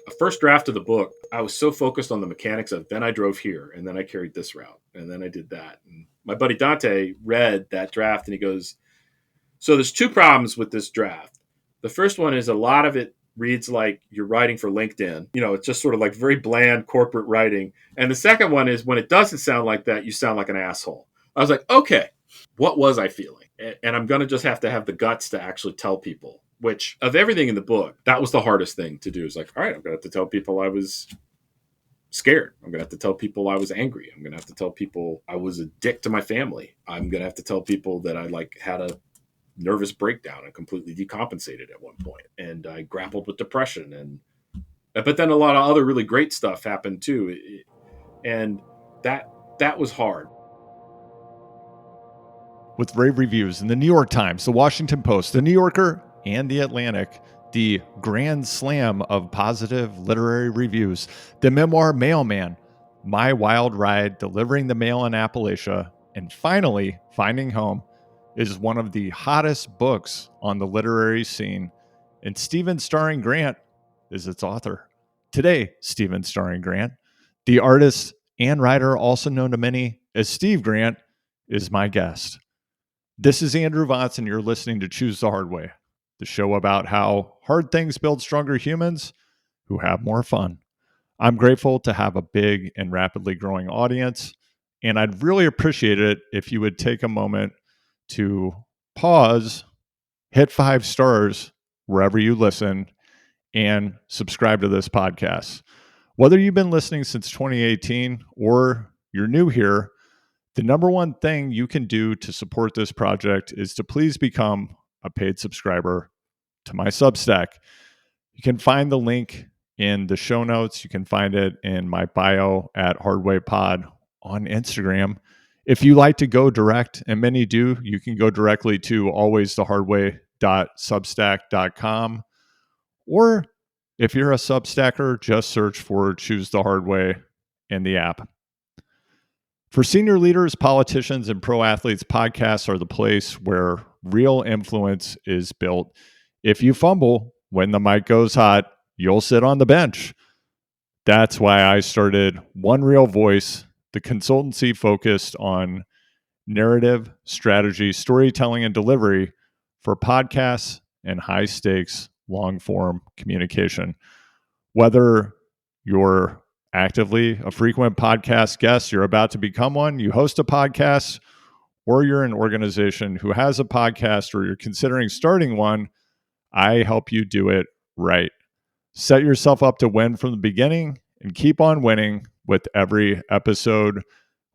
the first draft of the book, I was so focused on the mechanics of, then I drove here and then I carried this route and then I did that. And my buddy Dante read that draft and he goes, so there's two problems with this draft. The first one is a lot of it reads like you're writing for LinkedIn. It's just sort of like very bland corporate writing. And the second one is when it doesn't sound like that, you sound like an asshole. I was like, okay, what was I feeling? And I'm going to just have to have the guts to actually tell people, which of everything in the book, that was the hardest thing to do. Is like, all right, I'm going to have to tell people I was scared. I'm going to have to tell people I was angry. I'm going to have to tell people I was a dick to my family. I'm going to have to tell people that I had a nervous breakdown and completely decompensated at one point. And I grappled with depression. But then a lot of other really great stuff happened too. And that was hard. With rave reviews in the New York Times, the Washington Post, the New Yorker, and the Atlantic, the grand slam of positive literary reviews, the memoir Mailman, My Wild Ride Delivering the Mail in Appalachia, and finally Finding Home, is one of the hottest books on the literary scene, and Stephen Starring Grant is its author. Today, Stephen Starring Grant, the artist and writer also known to many as Steve Grant, is my guest. This is Andrew Vontz, and you're listening to Choose the Hard Way, the show about how hard things build stronger humans who have more fun. I'm grateful to have a big and rapidly growing audience, and I'd really appreciate it if you would take a moment to pause, hit 5 stars wherever you listen, and subscribe to this podcast. Whether you've been listening since 2018 or you're new here, the number one thing you can do to support this project is to please become a paid subscriber to my Substack. You can find the link in the show notes. You can find it in my bio at HardwayPod on Instagram. If you like to go direct, and many do, you can go directly to alwaysthehardway.substack.com. Or if you're a Substacker, just search for Choose the Hard Way in the app. For senior leaders, politicians, and pro athletes, podcasts are the place where real influence is built. If you fumble when the mic goes hot, you'll sit on the bench. That's why I started One Real Voice, the consultancy focused on narrative, strategy, storytelling, and delivery for podcasts and high-stakes, long-form communication. Whether you're actively a frequent podcast guest, you're about to become one, you host a podcast, or you're an organization who has a podcast or you're considering starting one, I help you do it right. Set yourself up to win from the beginning and keep on winning with every episode.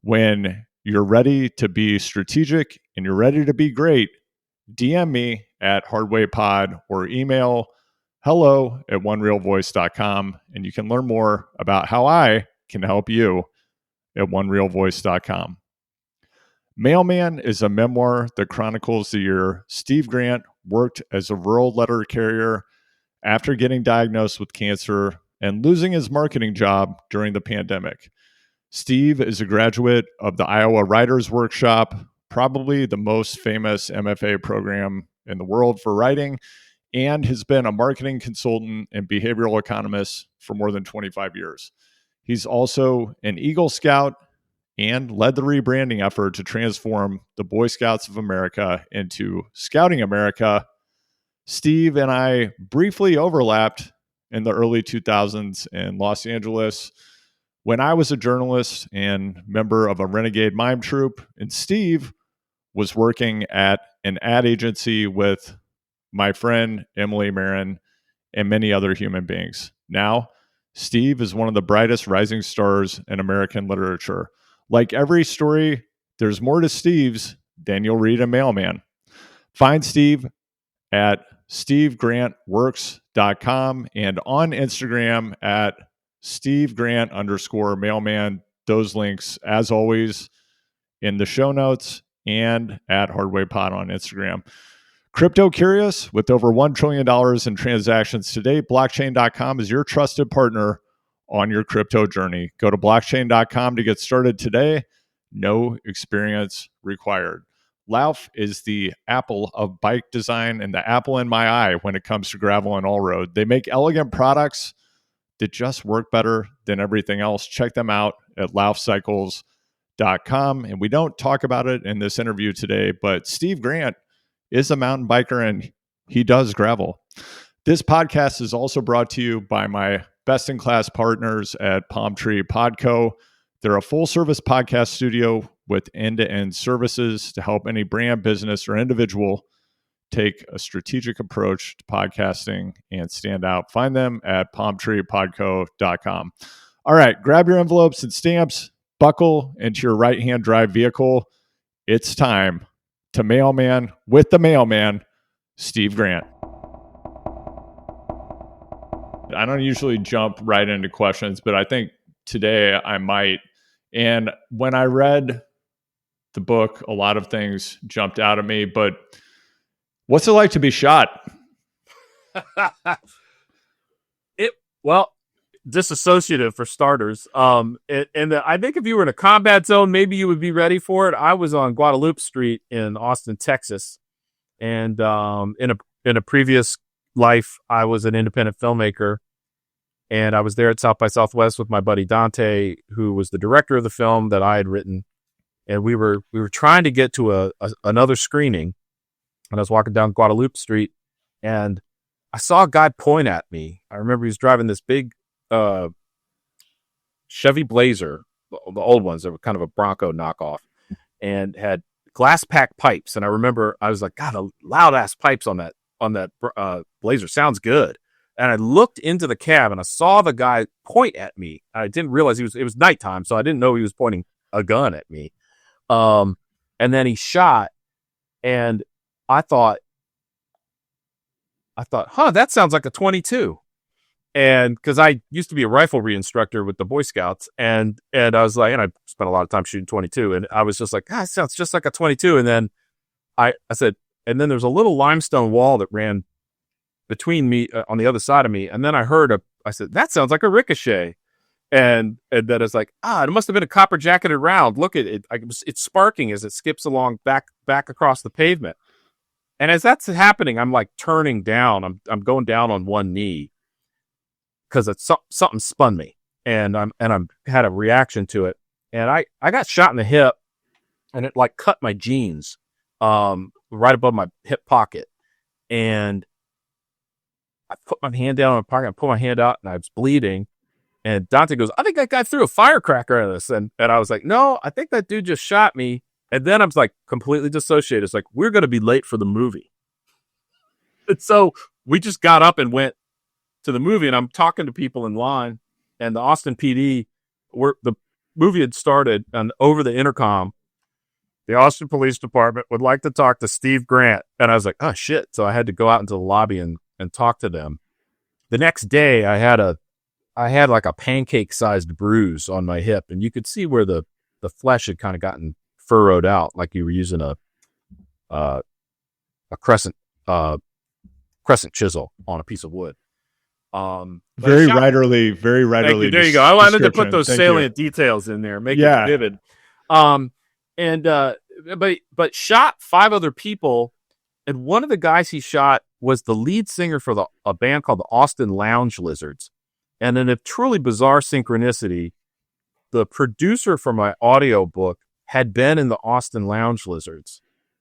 When you're ready to be strategic and you're ready to be great, DM me at HardwayPod or email hello@onerealvoice.com, and you can learn more about how I can help you at onerealvoice.com. Mailman is a memoir that chronicles the year Steve Grant worked as a rural letter carrier after getting diagnosed with cancer and losing his marketing job during the pandemic. Steve is a graduate of the Iowa Writers Workshop, probably the most famous MFA program in the world for writing, and has been a marketing consultant and behavioral economist for more than 25 years. He's also an Eagle Scout and led the rebranding effort to transform the Boy Scouts of America into Scouting America. Steve and I briefly overlapped in the early 2000s in Los Angeles when I was a journalist and member of a renegade mime troupe, and Steve was working at an ad agency with my friend Emily Marin and many other human beings. Now, Steve is one of the brightest rising stars in American literature. Like every story, there's more to Steve's than you'll read in Mailman. Find Steve at stevegrantworks.com and on Instagram at stevegrant_mailman. Those links, as always, in the show notes and at HardwayPod on Instagram. Crypto curious? With over $1 trillion in transactions today, blockchain.com is your trusted partner on your crypto journey. Go to blockchain.com to get started today. No experience required. Lauf is the Apple of bike design and the apple in my eye when it comes to gravel and all-road. They make elegant products that just work better than everything else. Check them out at laufcycles.com. And we don't talk about it in this interview today, but Steve Grant is a mountain biker and he does gravel. This podcast is also brought to you by my best-in-class partners at Palm Tree Podco. They're a full-service podcast studio with end-to-end services to help any brand, business, or individual take a strategic approach to podcasting and stand out. Find them at palmtreepodco.com. All right, grab your envelopes and stamps, buckle into your right-hand drive vehicle. It's time to Mailman with the mailman, Steve Grant. I don't usually jump right into questions, but I think today I might. And when I read the book, a lot of things jumped out at me, but what's it like to be shot? Disassociative for starters. I think if you were in a combat zone, maybe you would be ready for it. I was on Guadalupe Street in Austin, Texas. And in a previous life, I was an independent filmmaker. And I was there at South by Southwest with my buddy Dante, who was the director of the film that I had written. And we were trying to get to another screening. And I was walking down Guadalupe Street, and I saw a guy point at me. I remember he was driving this big Chevy Blazer, the old ones. They were kind of a Bronco knockoff, and had glass pack pipes. And I remember I was like, God, loud ass pipes on that Blazer sounds good. And I looked into the cab and I saw the guy point at me. I didn't realize it was nighttime, so I didn't know he was pointing a gun at me. And then he shot, and I thought, that sounds like a 22. And because I used to be a riflery instructor with the Boy Scouts, and I was like, and I spent a lot of time shooting 22, and I was just like, it sounds just like a 22. And then I said, and then there's a little limestone wall that ran between me on the other side of me. And then I said, that sounds like a ricochet. And then it's like, it must have been a copper jacketed round. Look at it. It's sparking as it skips along back across the pavement. And as that's happening, I'm like turning down. I'm going down on one knee because it's something spun me, and I'm had a reaction to it. And I got shot in the hip, and it like cut my jeans right above my hip pocket. And I put my hand down in my pocket. I put my hand out, and I was bleeding. And Dante goes, I think that guy threw a firecracker at us. And I was like, no, I think that dude just shot me. And then I was like completely dissociated. It's like, we're going to be late for the movie. And so we just got up and went to the movie, and I'm talking to people in line, and the Austin PD, the movie had started, and over the intercom, the Austin Police Department would like to talk to Steve Grant. And I was like, oh shit. So I had to go out into the lobby and talk to them. The next day I had like a pancake sized bruise on my hip, and you could see where the flesh had kind of gotten furrowed out, like you were using a crescent chisel on a piece of wood. Very writerly. There you go. I wanted to put those salient details in there, make it vivid. But shot 5 other people, and one of the guys he shot was the lead singer for a band called the Austin Lounge Lizards. And in a truly bizarre synchronicity, the producer for my audiobook had been in the Austin Lounge Lizards.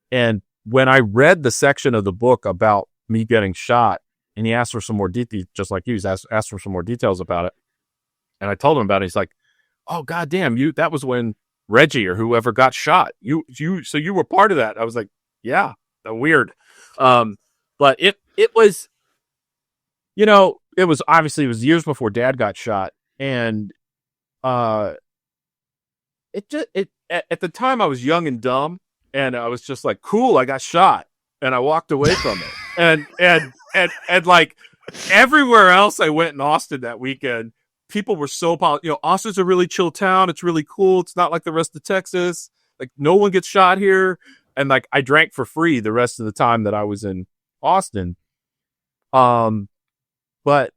And when I read the section of the book about me getting shot, and he asked for some more details, just like you, asked for some more details about it. And I told him about it. He's like, oh, goddamn, that was when Reggie or whoever got shot. So you were part of that. I was like, yeah, weird. But it was, it was obviously, it was years before Dad got shot. And at the time I was young and dumb, and I was just like, cool, I got shot. And I walked away from it. And like everywhere else I went in Austin that weekend, people were so, Austin's a really chill town. It's really cool. It's not like the rest of Texas. Like no one gets shot here. And like I drank for free the rest of the time that I was in Austin. But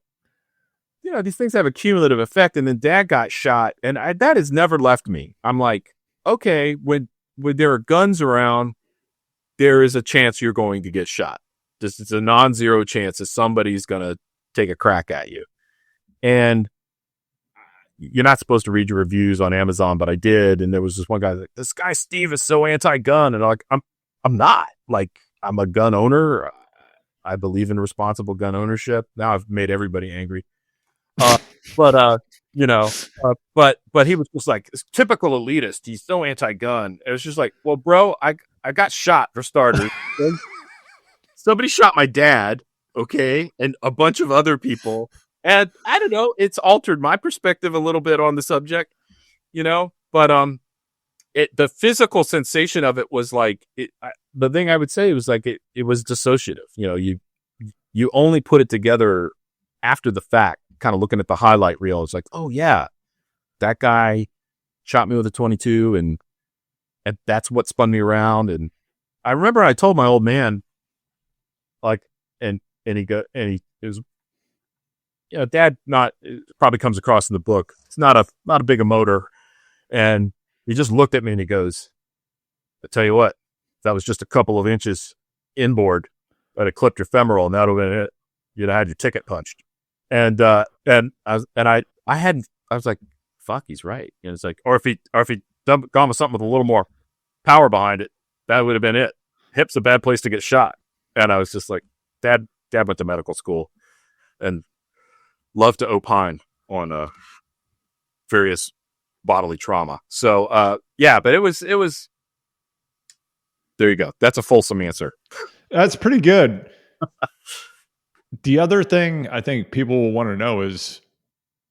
these things have a cumulative effect. And then Dad got shot, and that has never left me. I'm like, okay, when there are guns around, there is a chance you're going to get shot. It's a non-zero chance that somebody's going to take a crack at you. And you're not supposed to read your reviews on Amazon, but I did. And there was this one guy like, this guy Steve is so anti-gun. And I'm like, I'm not. Like, I'm a gun owner. I believe in responsible gun ownership. Now I've made everybody angry. But he was just like, this typical elitist. He's so anti-gun. It was just like, well, bro, I got shot for starters. Somebody shot my dad, okay, and a bunch of other people. And I don't know, it's altered my perspective a little bit on the subject, but the physical sensation of it was like, the thing I would say was like, it was dissociative. You only put it together after the fact, kind of looking at the highlight reel. It's like, oh yeah, that guy shot me with a 22 and that's what spun me around. And I remember I told my old man, like, and he was, Dad, it probably comes across in the book. It's not a big a motor. And he just looked at me and he goes, I tell you what, that was just a couple of inches inboard, but it clipped your femoral and that would have been it. You'd have had your ticket punched. And I was like, fuck, he's right. And it's like, or if he gone with something with a little more power behind it, that would have been it. Hip's a bad place to get shot. And I was just like, Dad went to medical school and loved to opine on various bodily trauma. So but it was there you go. That's a fulsome answer. That's pretty good. The other thing I think people will want to know is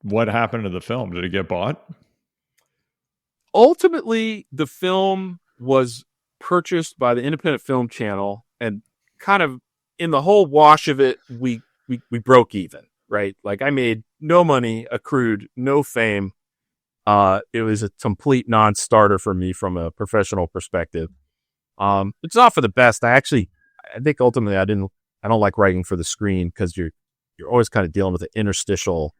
what happened to the film. Did it get bought? Ultimately, the film was purchased by the Independent Film Channel, and kind of in the whole wash of it, we broke even, right? Like, I made no money, accrued no fame. It was a complete non-starter for me from a professional perspective. It's not for the best. I think ultimately I don't like writing for the screen because you're always kind of dealing with the interstitial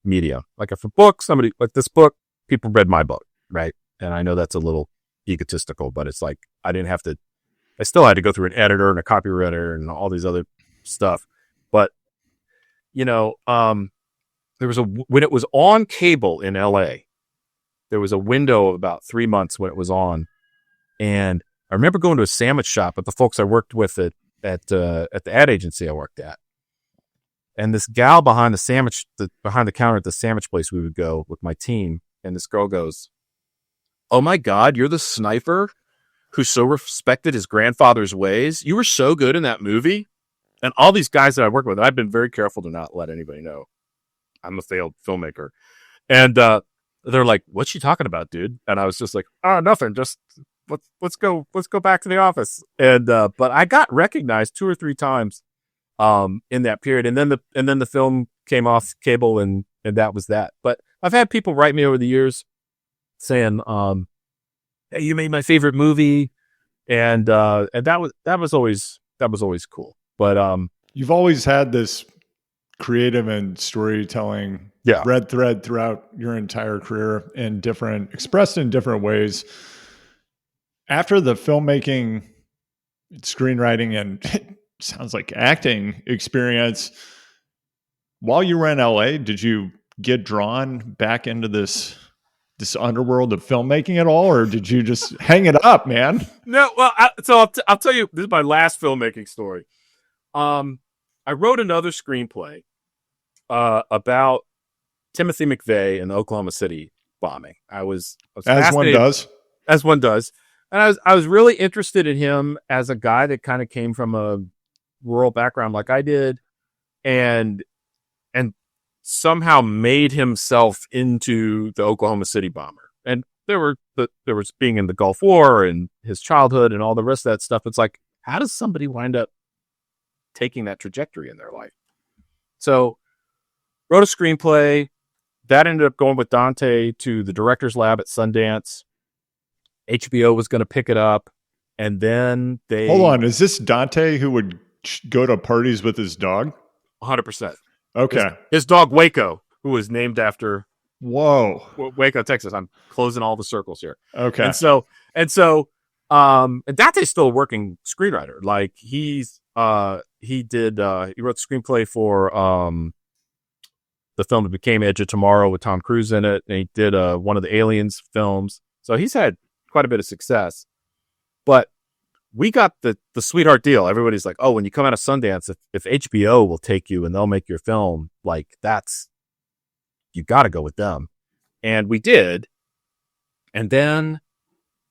media. Like if a book, somebody like this book, people read my book, right? And I know that's a little egotistical, but it's like I still had to go through an editor and a copywriter and all these other stuff. But there was when it was on cable in LA, there was a window of about 3 months when it was on, and I remember going to a sandwich shop with the folks I worked with at the ad agency I worked at. And this gal behind the counter at the sandwich place we would go with my team. And this girl goes, "Oh my God, you're the sniper who so respected his grandfather's ways. You were so good in that movie." And all these guys that I work with, I've been very careful to not let anybody know I'm a failed filmmaker. And they're like, "What's she talking about, dude?" And I was just like, "Oh, nothing. Just let's go back to the office." And but I got recognized 2 or 3 times in that period, and then the film came off cable, and that was that. But I've had people write me over the years saying, "Hey, you made my favorite movie," and that was always cool. But you've always had this creative and storytelling red thread throughout your entire career expressed in different ways. After the filmmaking, screenwriting, and it sounds like acting experience, while you were in LA, did you get drawn back into this underworld of filmmaking at all, or did you just hang it up, man? No, well, I'll tell you, this is my last filmmaking story. I wrote another screenplay about Timothy McVeigh and the Oklahoma City bombing. I was as one does. And I was really interested in him as a guy that kind of came from a rural background like I did, and somehow made himself into the Oklahoma City bomber. And there was being in the Gulf War and his childhood and all the rest of that stuff. It's like, how does somebody wind up taking that trajectory in their life? So wrote a screenplay that ended up going with Dante to the director's lab at Sundance. HBO was going to pick it up, and then they... Hold on, is this Dante who would go to parties with his dog? 100%. Okay. His dog, Waco, who was named after... Whoa. Waco, Texas. I'm closing all the circles here. Okay. And Dante's still a working screenwriter. Like, he wrote the screenplay for the film that became Edge of Tomorrow with Tom Cruise in it, and he did one of the Aliens films. So he's had quite a bit of success. But we got the sweetheart deal. Everybody's like, oh, when you come out of Sundance, if HBO will take you and they'll make your film, like you got to go with them. And we did. And then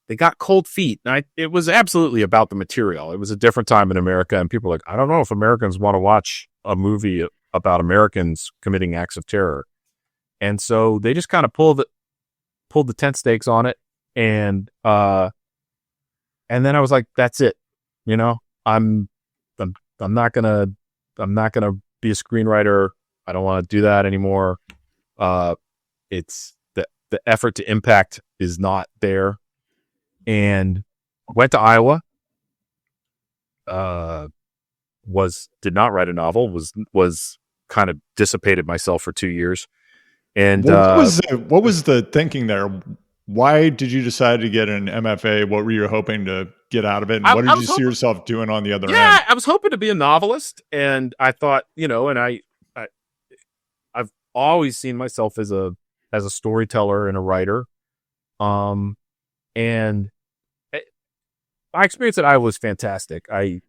they got cold feet. And it was absolutely about the material. It was a different time in America. And people were like, I don't know if Americans want to watch a movie about Americans committing acts of terror. And so they just kind of pulled the tent stakes on it. And then I was like, that's it. You know, I'm not gonna be a screenwriter. I don't want to do that anymore. It's the effort to impact is not there. And went to Iowa. Did not write a novel. Was kind of dissipated myself for 2 years. And what was the thinking there? Why did you decide to get an MFA? What were you hoping to get out of it? And what did you see yourself doing on the other end? Yeah, I was hoping to be a novelist, and I thought, you know, and I've always seen myself as a storyteller and a writer. And my experience at Iowa was fantastic. I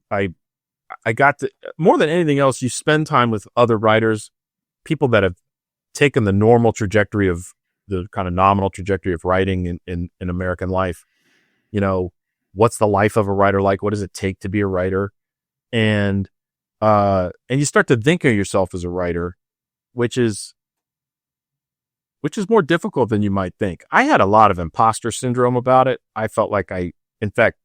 got to, more than anything else, you spend time with other writers, people that have taken the normal trajectory of the kind of nominal trajectory of writing in American life. You know, what's the life of a writer like? What does it take to be a writer? And you start to think of yourself as a writer, which is more difficult than you might think. I had a lot of imposter syndrome about it. I felt like in fact,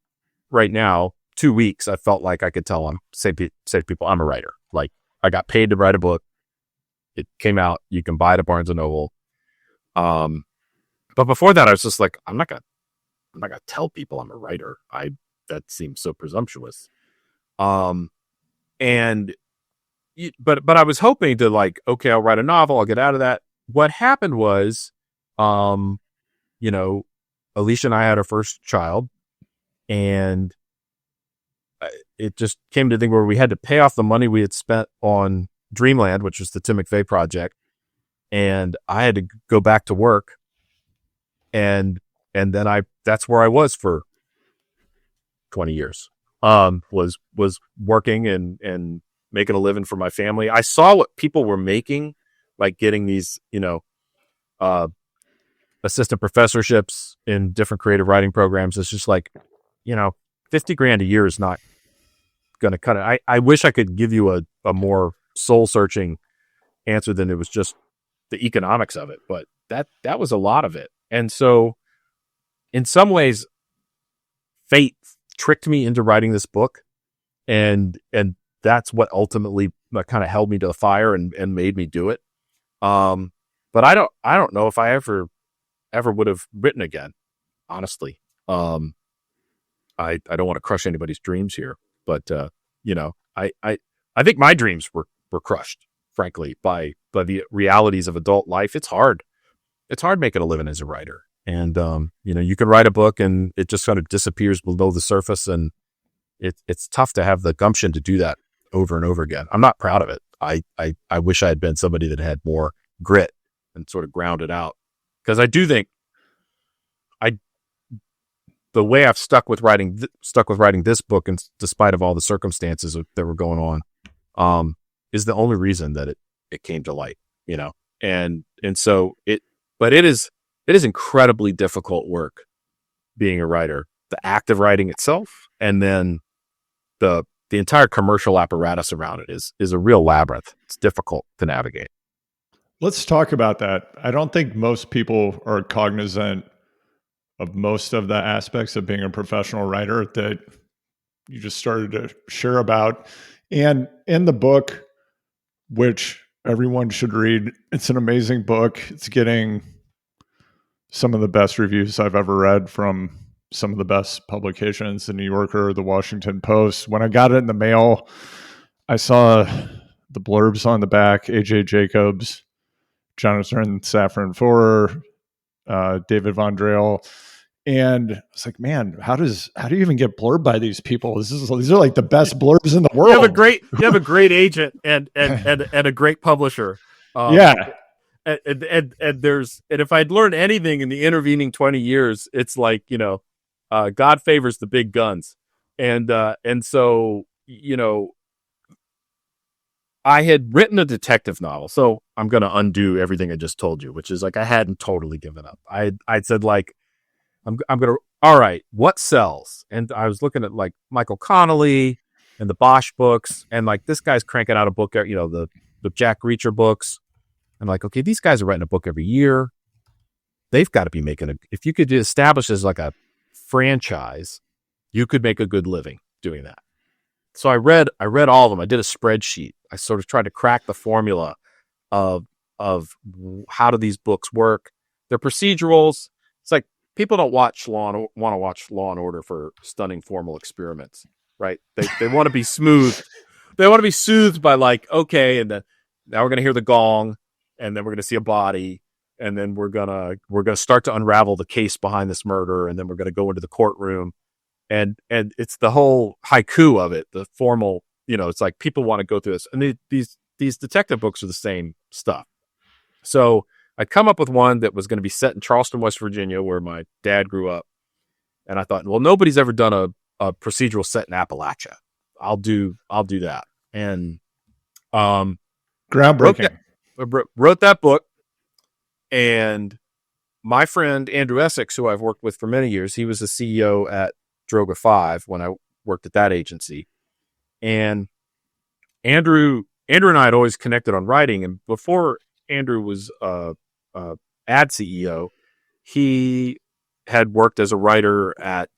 right now, 2 weeks, I felt like I could say to people, I'm a writer. Like, I got paid to write a book. It came out. You can buy it at Barnes and Noble. But before that, I was just like, I'm not gonna tell people I'm a writer. That seems so presumptuous. But I was hoping to, like, okay, I'll write a novel. I'll get out of that. What happened was, you know, Alicia and I had our first child, and it just came to the thing where we had to pay off the money we had spent on Dreamland, which was the Tim McVeigh project. And I had to go back to work. And then that's where I was for 20 years. Was working and making a living for my family. I saw what people were making, like getting these, you know, assistant professorships in different creative writing programs. It's just like, you know, $50,000 a year is not going to cut it. I wish I could give you a more soul searching answer than it was just the economics of it, but that was a lot of it. And so in some ways, fate tricked me into writing this book, and that's what ultimately kind of held me to the fire and made me do it. But I don't know if I ever would have written again, honestly. I don't want to crush anybody's dreams here, but you know, I think my dreams were crushed, frankly, by the realities of adult life. It's hard making a living as a writer. And, you know, you can write a book and it just kind of disappears below the surface. And it's tough to have the gumption to do that over and over again. I'm not proud of it. I wish I had been somebody that had more grit and sort of grounded out. Because I do think the way I've stuck with writing this book, and despite of all the circumstances that were going on, is the only reason that it came to light, you know? And so it is incredibly difficult work being a writer, the act of writing itself, and then the entire commercial apparatus around it is a real labyrinth. It's difficult to navigate. Let's talk about that. I don't think most people are cognizant of most of the aspects of being a professional writer that you just started to share about. And in the book, which everyone should read, it's an amazing book. It's getting some of the best reviews I've ever read from some of the best publications, the New Yorker, the Washington Post. When I got it in the mail, I saw the blurbs on the back, AJ Jacobs, Jonathan Safran Foer, David Von Drale. And I was like, man, how do you even get blurbed by these people? These are like the best blurbs in the world. You have a great agent and a great publisher. Yeah. and if I'd learned anything in the intervening 20 years, it's like, God favors the big guns. And so, I had written a detective novel. So I'm going to undo everything I just told you, which is like, I hadn't totally given up. I'd said like, I'm going to, all right, what sells? And I was looking at like Michael Connolly and the Bosch books. And like, this guy's cranking out a book, the Jack Reacher books. I'm like, okay, these guys are writing a book every year. They've got to be making if you could establish as like a franchise, you could make a good living doing that. So I read all of them. I did a spreadsheet. I sort of tried to crack the formula of how do these books work. They're procedurals. It's like people don't want to watch Law and Order for stunning formal experiments, right? They want to be smooth. They want to be soothed by like, okay, and then now we're going to hear the gong, and then we're going to see a body, and then we're gonna start to unravel the case behind this murder, and then we're going to go into the courtroom, and it's the whole haiku of it, the formal. It's like people want to go through this, and these detective books are the same stuff. So I'd come up with one that was going to be set in Charleston, West Virginia, where my dad grew up, and I thought, well, nobody's ever done a procedural set in Appalachia. I'll do that, and groundbreaking. Wrote that book, and my friend Andrew Essex, who I've worked with for many years, he was the CEO at Droga 5 when I worked at that agency. And Andrew and I had always connected on writing. And before Andrew was ad CEO, he had worked as a writer at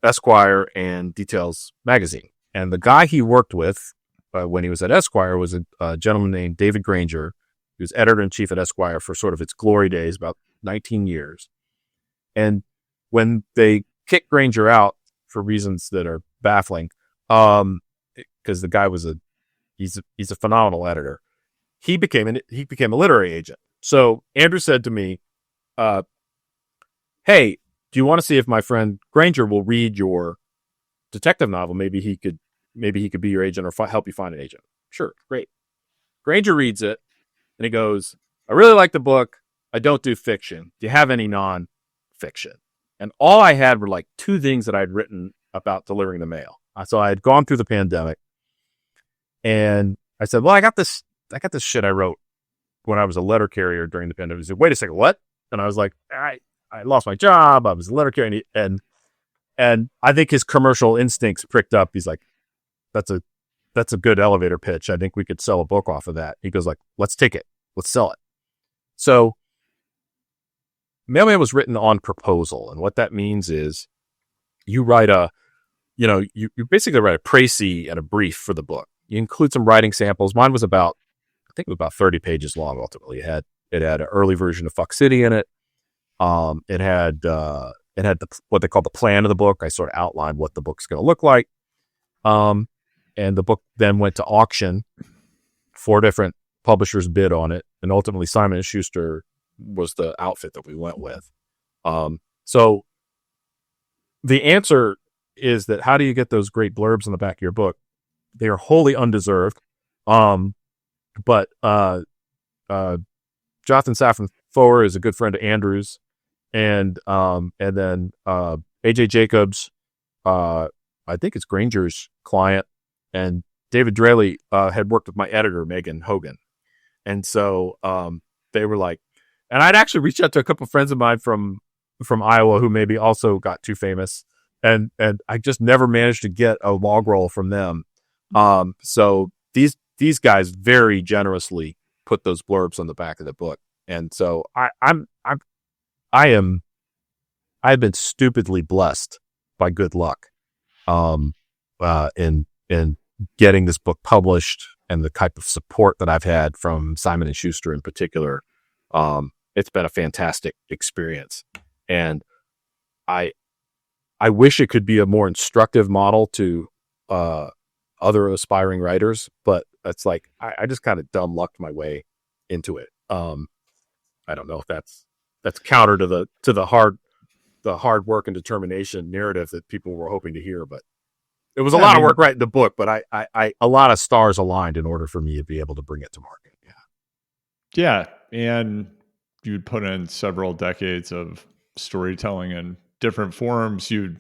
Esquire and Details magazine. And the guy he worked with when he was at Esquire was a gentleman named David Granger, who was editor-in-chief at Esquire for sort of its glory days, about 19 years. And when they kicked Granger out for reasons that are baffling, because the guy he's a phenomenal editor, he became a literary agent. So Andrew said to me, hey, do you want to see if my friend Granger will read your detective novel? Maybe he could be your agent or help you find an agent. Sure, great. Granger reads it, and he goes, I really like the book. I don't do fiction. Do you have any non-fiction? And all I had were like two things that I'd written about delivering the mail. So I had gone through the pandemic, and I said, well, I got this shit I wrote when I was a letter carrier during the pandemic. He said, wait a second, what? And I was like, I lost my job. I was a letter carrier. And I think his commercial instincts pricked up. He's like, that's a good elevator pitch. I think we could sell a book off of that. He goes like, let's take it. Let's sell it. So Mailman was written on proposal. And what that means is you write you basically write a précis and a brief for the book. You include some writing samples. Mine was about 30 pages long. Ultimately, it had an early version of Fuck City in it. It had what they call the plan of the book. I sort of outlined what the book's going to look like. And the book then went to auction. 4 different publishers bid on it, and ultimately Simon & Schuster was the outfit that we went with. So the answer is that how do you get those great blurbs on the back of your book? They are wholly undeserved. But Jonathan Safran Foer is a good friend of Andrew's, and then AJ Jacobs, I think it's Granger's client, and David Draley had worked with my editor Megan Hogan, and so they were like, and I'd actually reached out to a couple of friends of mine from Iowa who maybe also got too famous, and I just never managed to get a log roll from them. So these guys very generously put those blurbs on the back of the book, and so I've been stupidly blessed by good luck, in getting this book published and the type of support that I've had from Simon & Schuster in particular. It's been a fantastic experience, and I wish it could be a more instructive model to other aspiring writers, but it's like I just kind of dumb lucked my way into it. I don't know if that's counter to the hard work and determination narrative that people were hoping to hear, but it was a lot of work writing the book, but I a lot of stars aligned in order for me to be able to bring it to market. Yeah. Yeah. And you'd put in several decades of storytelling in different forms. You'd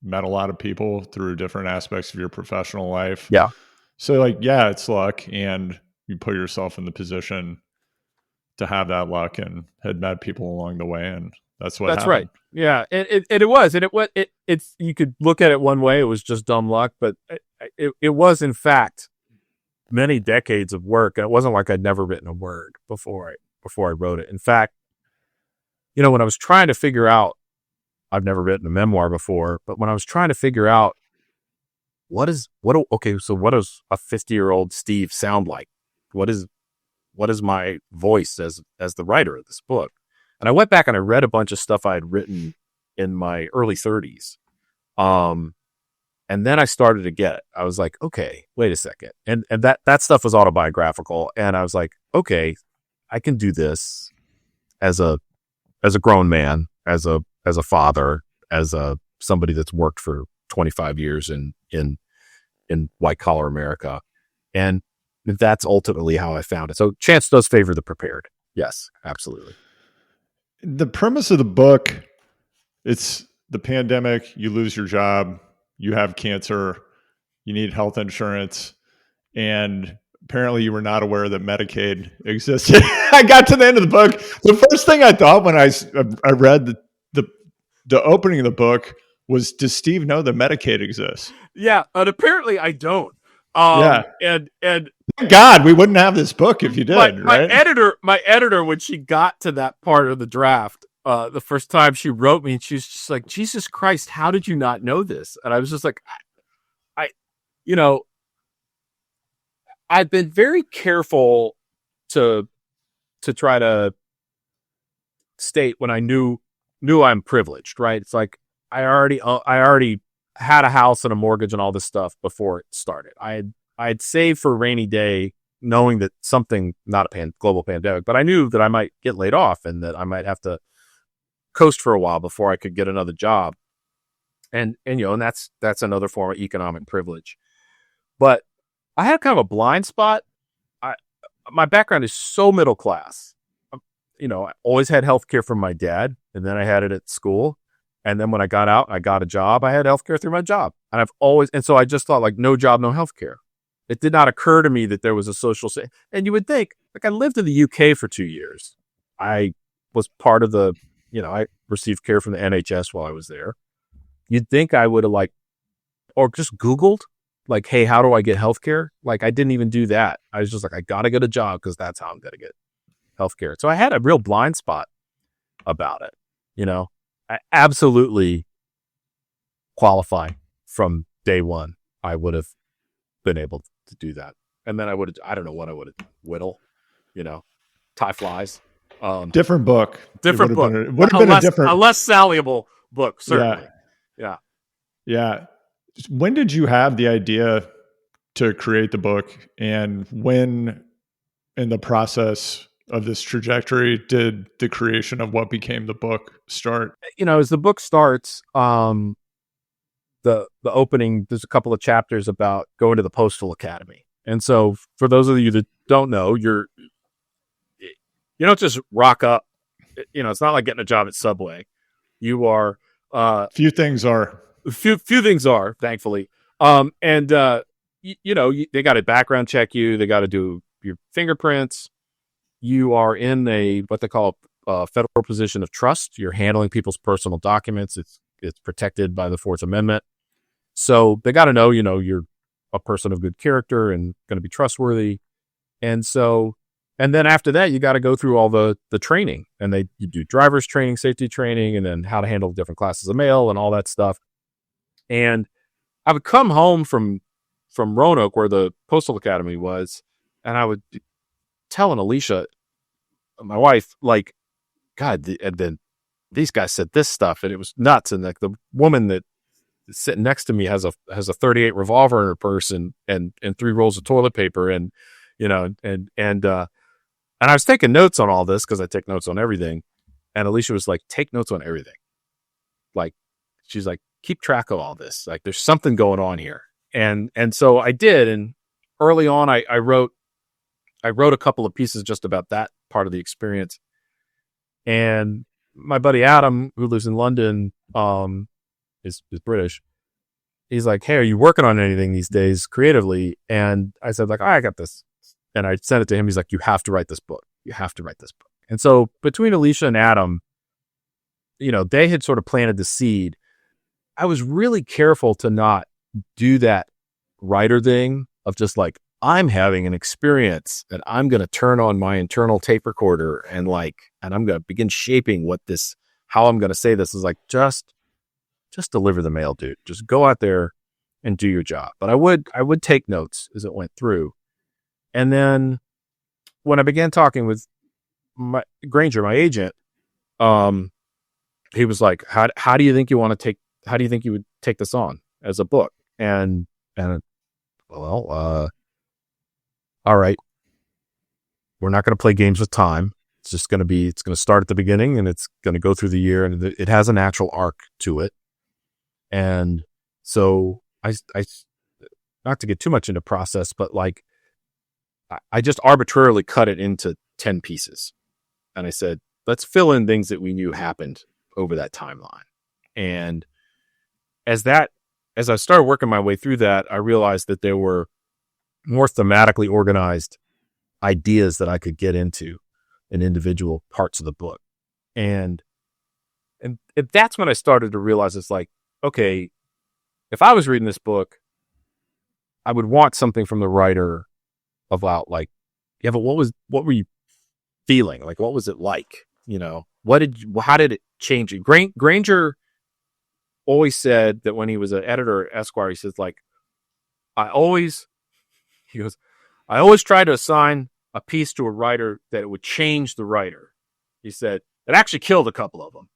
met a lot of people through different aspects of your professional life. Yeah. So, like, yeah, it's luck. And you put yourself in the position to have that luck and had met people along the way. And that's what That's happened. right. Yeah. And it was. And it's, you could look at it one way. It was just dumb luck, but it was, in fact, many decades of work. And it wasn't like I'd never written a word before I wrote it. In fact, when I was trying to figure out, I've never written a memoir before, but when I was trying to figure out what does a 50-year-old Steve sound like? What is my voice as the writer of this book? And I went back and I read a bunch of stuff I had written in my early 30s. And then I started to get it. I was like, okay, wait a second. And that stuff was autobiographical. And I was like, okay, I can do this as a grown man, as a father, as somebody that's worked for 25 years in white collar America. And that's ultimately how I found it. So chance does favor the prepared. Yes, absolutely. The premise of the book, it's the pandemic, you lose your job, you have cancer, you need health insurance, and apparently you were not aware that Medicaid existed. I got to the end of the book. The first thing I thought when I read the opening of the book was, does Steve know that Medicaid exists? Yeah, and apparently I don't. Yeah. And thank God we wouldn't have this book if you did, my right? editor, when she got to that part of the draft, the first time she wrote me, and she was just like, Jesus Christ, how did you not know this? And I was just like, I've been very careful to try to state when I knew I'm privileged, right? It's like, I already had a house and a mortgage and all this stuff before it started. I had saved for a rainy day, knowing that something, not a global pandemic, but I knew that I might get laid off and that I might have to coast for a while before I could get another job. And that's another form of economic privilege. But I had kind of a blind spot. My background is so middle class. I always had healthcare from my dad, and then I had it at school. And then when I got out, I got a job. I had healthcare through my job. And so I just thought, like, no job, no healthcare. It did not occur to me that there was a social, and you would think, like, I lived in the UK for 2 years. I was part of I received care from the NHS while I was there. You'd think I would have or just Googled, like, hey, how do I get healthcare? Like, I didn't even do that. I was just like, I got to get a job because that's how I'm going to get healthcare. So I had a real blind spot about it. I absolutely qualify from day one. I would have been able to do that. And then I don't know what I would have, whittle, tie flies. Different book. Different book. It would have been a less salable book, certainly. Yeah. When did you have the idea to create the book, and when in the process of this trajectory did the creation of what became the book start? As the book starts, the opening, there's a couple of chapters about going to the Postal Academy. And so for those of you that don't know, you don't just rock up. It's not like getting a job at Subway. You are few things are, thankfully. They got to background check you. They got to do your fingerprints. You are in what they call a federal position of trust. You're handling people's personal documents. It's protected by the Fourth Amendment. So they got to know, you're a person of good character and going to be trustworthy. And then after that, you got to go through all the training, and you do driver's training, safety training, and then how to handle different classes of mail and all that stuff. And I would come home from Roanoke, where the Postal Academy was, and I would telling Alicia, my wife, like, God, and then these guys said this stuff, and it was nuts. And like, the woman that is sitting next to me has a .38 revolver in her purse and 3 rolls of toilet paper, and I was taking notes on all this because I take notes on everything. And Alicia was like, take notes on everything. Like, she's like, keep track of all this. Like, there's something going on here. And so I did. And early on, I wrote a couple of pieces just about that part of the experience. And my buddy Adam, who lives in London, is British. He's like, "Hey, are you working on anything these days creatively?" And I said, like, "Oh, I got this." And I sent it to him. He's like, "You have to write this book. You have to write this book." And so between Alicia and Adam, they had sort of planted the seed. I was really careful to not do that writer thing of just like, I'm having an experience and I'm going to turn on my internal tape recorder and I'm going to begin shaping how I'm going to say this. Is like, just deliver the mail, dude. Just go out there and do your job. But I would take notes as it went through. And then when I began talking with Granger, my agent, he was like, how do you think you would take this on as a book? And all right, we're not going to play games with time. It's going to start at the beginning and it's going to go through the year, and it has a natural arc to it. And so I not to get too much into process, but like, I just arbitrarily cut it into 10 pieces. And I said, let's fill in things that we knew happened over that timeline. And as I started working my way through that, I realized that there were more thematically organized ideas that I could get into in individual parts of the book. And that's when I started to realize it's like, okay, if I was reading this book, I would want something from the writer about like, yeah, but what were you feeling? Like, what was it like? How did it change you? Granger always said that when he was an editor at Esquire, he says like, I always try to assign a piece to a writer that it would change the writer. He said it actually killed a couple of them.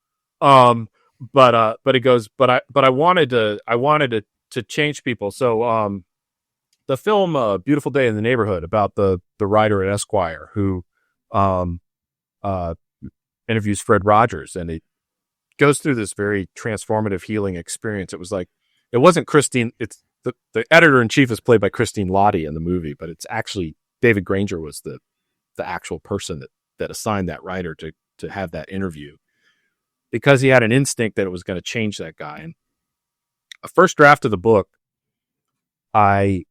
But he goes, but I wanted to change people. So, the film, Beautiful Day in the Neighborhood, about the writer at Esquire who, interviews Fred Rogers, and it goes through this very transformative healing experience. It was like, it wasn't Christine. It's the editor-in-chief is played by Christine Lottie in the movie, but it's actually David Granger was the actual person that assigned that writer to have that interview, because he had an instinct that it was going to change that guy. And a first draft of the book, I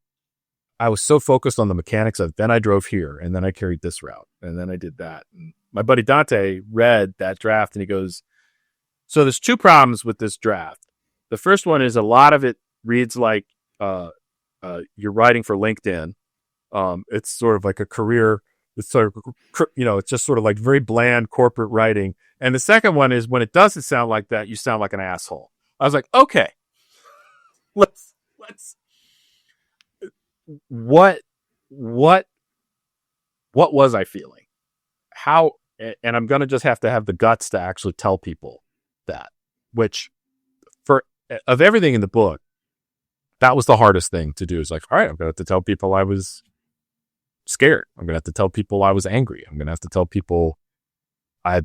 was so focused on the mechanics of, then I drove here and then I carried this route and then I did that. And my buddy Dante read that draft and he goes, so there's two problems with this draft. The first one is a lot of it reads like you're writing for LinkedIn. It's sort of like a career. It's sort of, it's just sort of like very bland corporate writing. And the second one is when it doesn't sound like that, you sound like an asshole. I was like, okay, let's what was I feeling? How, and I'm going to just have to have the guts to actually tell people that, which of everything in the book, that was the hardest thing to do. Is like, all right, I'm going to have to tell people I was scared. I'm going to have to tell people I was angry. I'm going to have to tell people I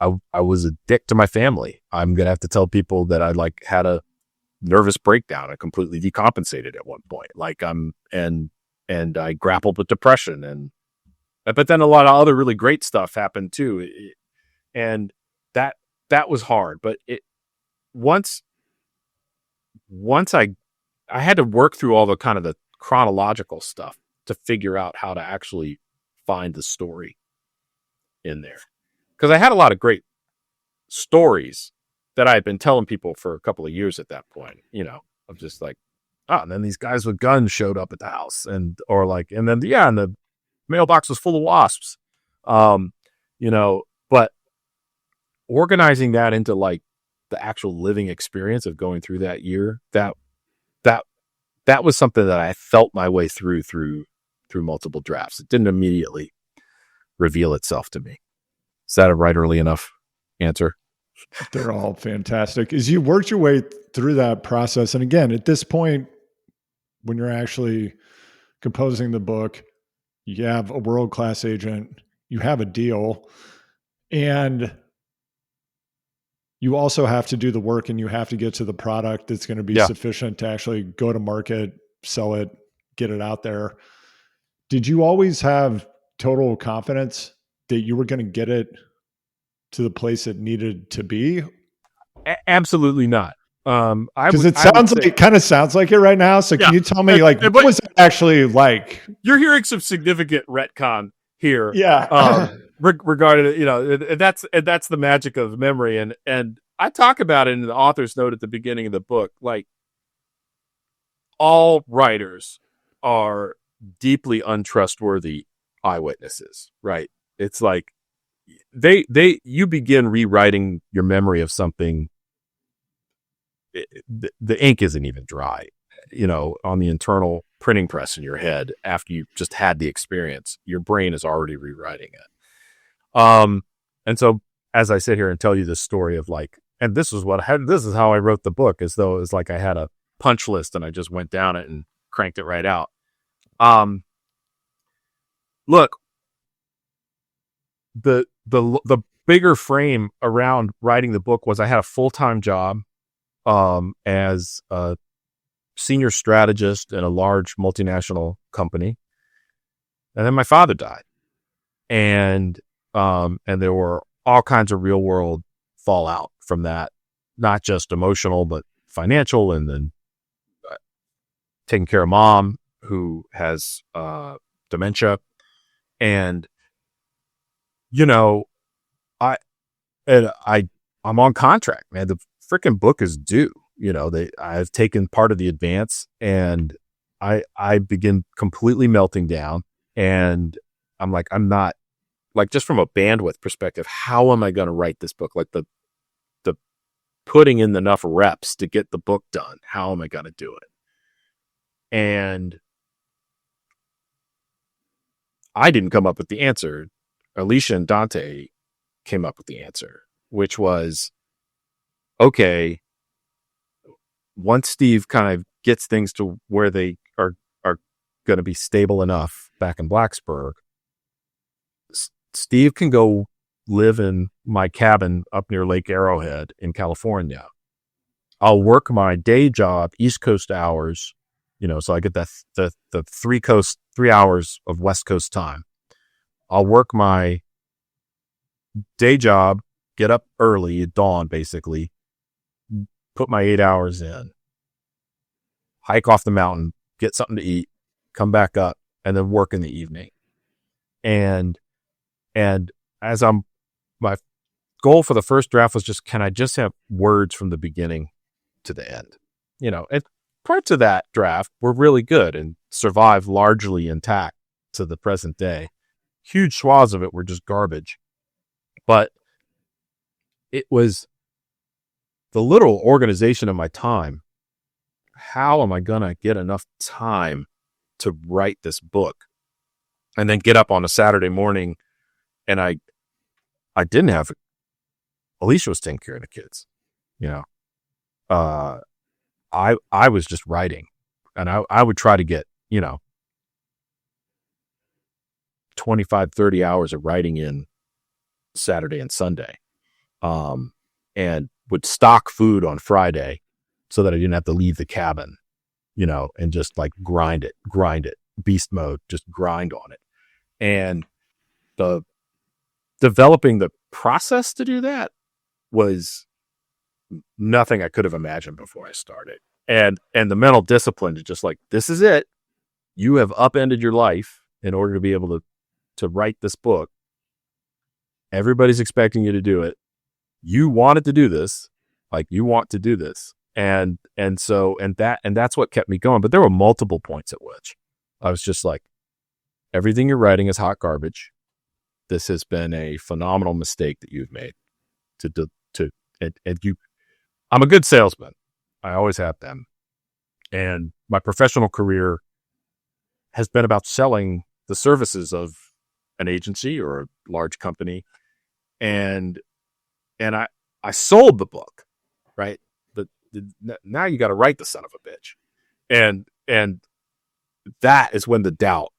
was a dick to my family. I'm going to have to tell people that I had a nervous breakdown. I completely decompensated at one point. And I grappled with depression, but then a lot of other really great stuff happened too. And that was hard, but once I had to work through all the kind of the chronological stuff to figure out how to actually find the story in there. Because I had a lot of great stories that I had been telling people for a couple of years at that point, of just like, and then these guys with guns showed up at the house and the mailbox was full of wasps. But organizing that into like the actual living experience of going through that year, that was something that I felt my way through multiple drafts. It didn't immediately reveal itself to me. Is that a writerly enough answer? They're all fantastic. As you worked your way through that process, and again, at this point, when you're actually composing the book, you have a world-class agent, you have a deal, and you also have to do the work and you have to get to the product that's going to be sufficient to actually go to market, sell it, get it out there. Did you always have total confidence that you were going to get it to the place it needed to be? Absolutely not. Because it kind of sounds like it right now. So can you tell me, like, what was it actually like? You're hearing some significant retcon here. Yeah. Regarding, you know, and that's the magic of memory. And I talk about it in the author's note at the beginning of the book. Like, all writers are deeply untrustworthy eyewitnesses, right? It's like you begin rewriting your memory of something. The ink isn't even dry, you know, on the internal printing press in your head. After you just had the experience, your brain is already rewriting it. And so as I sit here and tell you this story of like, and this is how I wrote the book, as though it was like I had a punch list and I just went down it and cranked it right out. Look, the bigger frame around writing the book was I had a full-time job as a senior strategist in a large multinational company. And then my father died. And there were all kinds of real world fallout from that, not just emotional, but financial. And then taking care of mom, who has dementia. And, you know, I'm on contract, man. The freaking book is due. You know, I've taken part of the advance, and I begin completely melting down. And I'm like, I'm not, like, just from a bandwidth perspective, how am I going to write this book? Like the putting in enough reps to get the book done. How am I going to do it? And I didn't come up with the answer. Alicia and Dante came up with the answer, which was, okay, once Steve kind of gets things to where they are going to be stable enough back in Blacksburg, Steve can go live in my cabin up near Lake Arrowhead in California. I'll work my day job, East Coast hours, you know, so I get the 3 hours of West Coast time. I'll work my day job, get up early at dawn, basically, put my 8 hours in, hike off the mountain, get something to eat, come back up, and then work in the evening. And as my goal for the first draft was just, can I just have words from the beginning to the end? You know, and parts of that draft were really good and survived largely intact to the present day. Huge swaths of it were just garbage. But it was the literal organization of my time. How am I going to get enough time to write this book? And then get up on a Saturday morning, and I didn't have, Alicia was taking care of the kids, you know. I was just writing, and I would try to get, you know, 25, 30 hours of writing in Saturday and Sunday, and would stock food on Friday so that I didn't have to leave the cabin, you know, and just like grind it, beast mode, just grind on it. And the developing the process to do that was nothing I could have imagined before I started. And the mental discipline to just like, this is it. You have upended your life in order to be able to write this book. Everybody's expecting you to do it. You wanted to do this. Like, you want to do this. And that's what kept me going. But there were multiple points at which I was just like, everything you're writing is hot garbage. This has been a phenomenal mistake that you've made. I'm a good salesman. I always have been. And my professional career has been about selling the services of an agency or a large company. And I sold the book, right? Now you got to write the son of a bitch. And that is when the doubt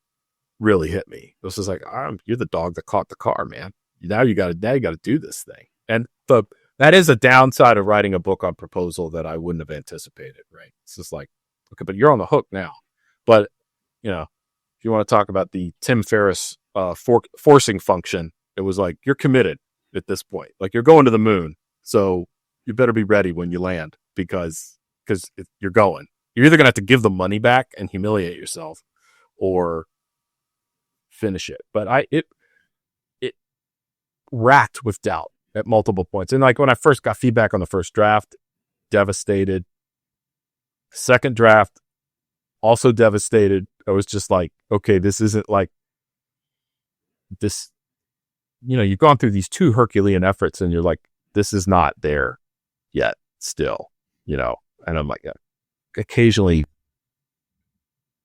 really hit me. This is like, you're the dog that caught the car, man. Now you got to do this thing. And that is a downside of writing a book on proposal that I wouldn't have anticipated, right? It's just like, okay, but you're on the hook now. But, you know, if you want to talk about the Tim Ferriss forcing function, It was like, you're committed at this point. Like, you're going to the moon. So you better be ready when you land because you're going. You're either going to have to give the money back and humiliate yourself or finish it. But it racked with doubt at multiple points. And like when I first got feedback on the first draft, devastated. Second draft, also devastated. I was just like, okay, this isn't like this. You've gone through these 2 Herculean efforts and you're like, this is not there yet still, and I'm like, occasionally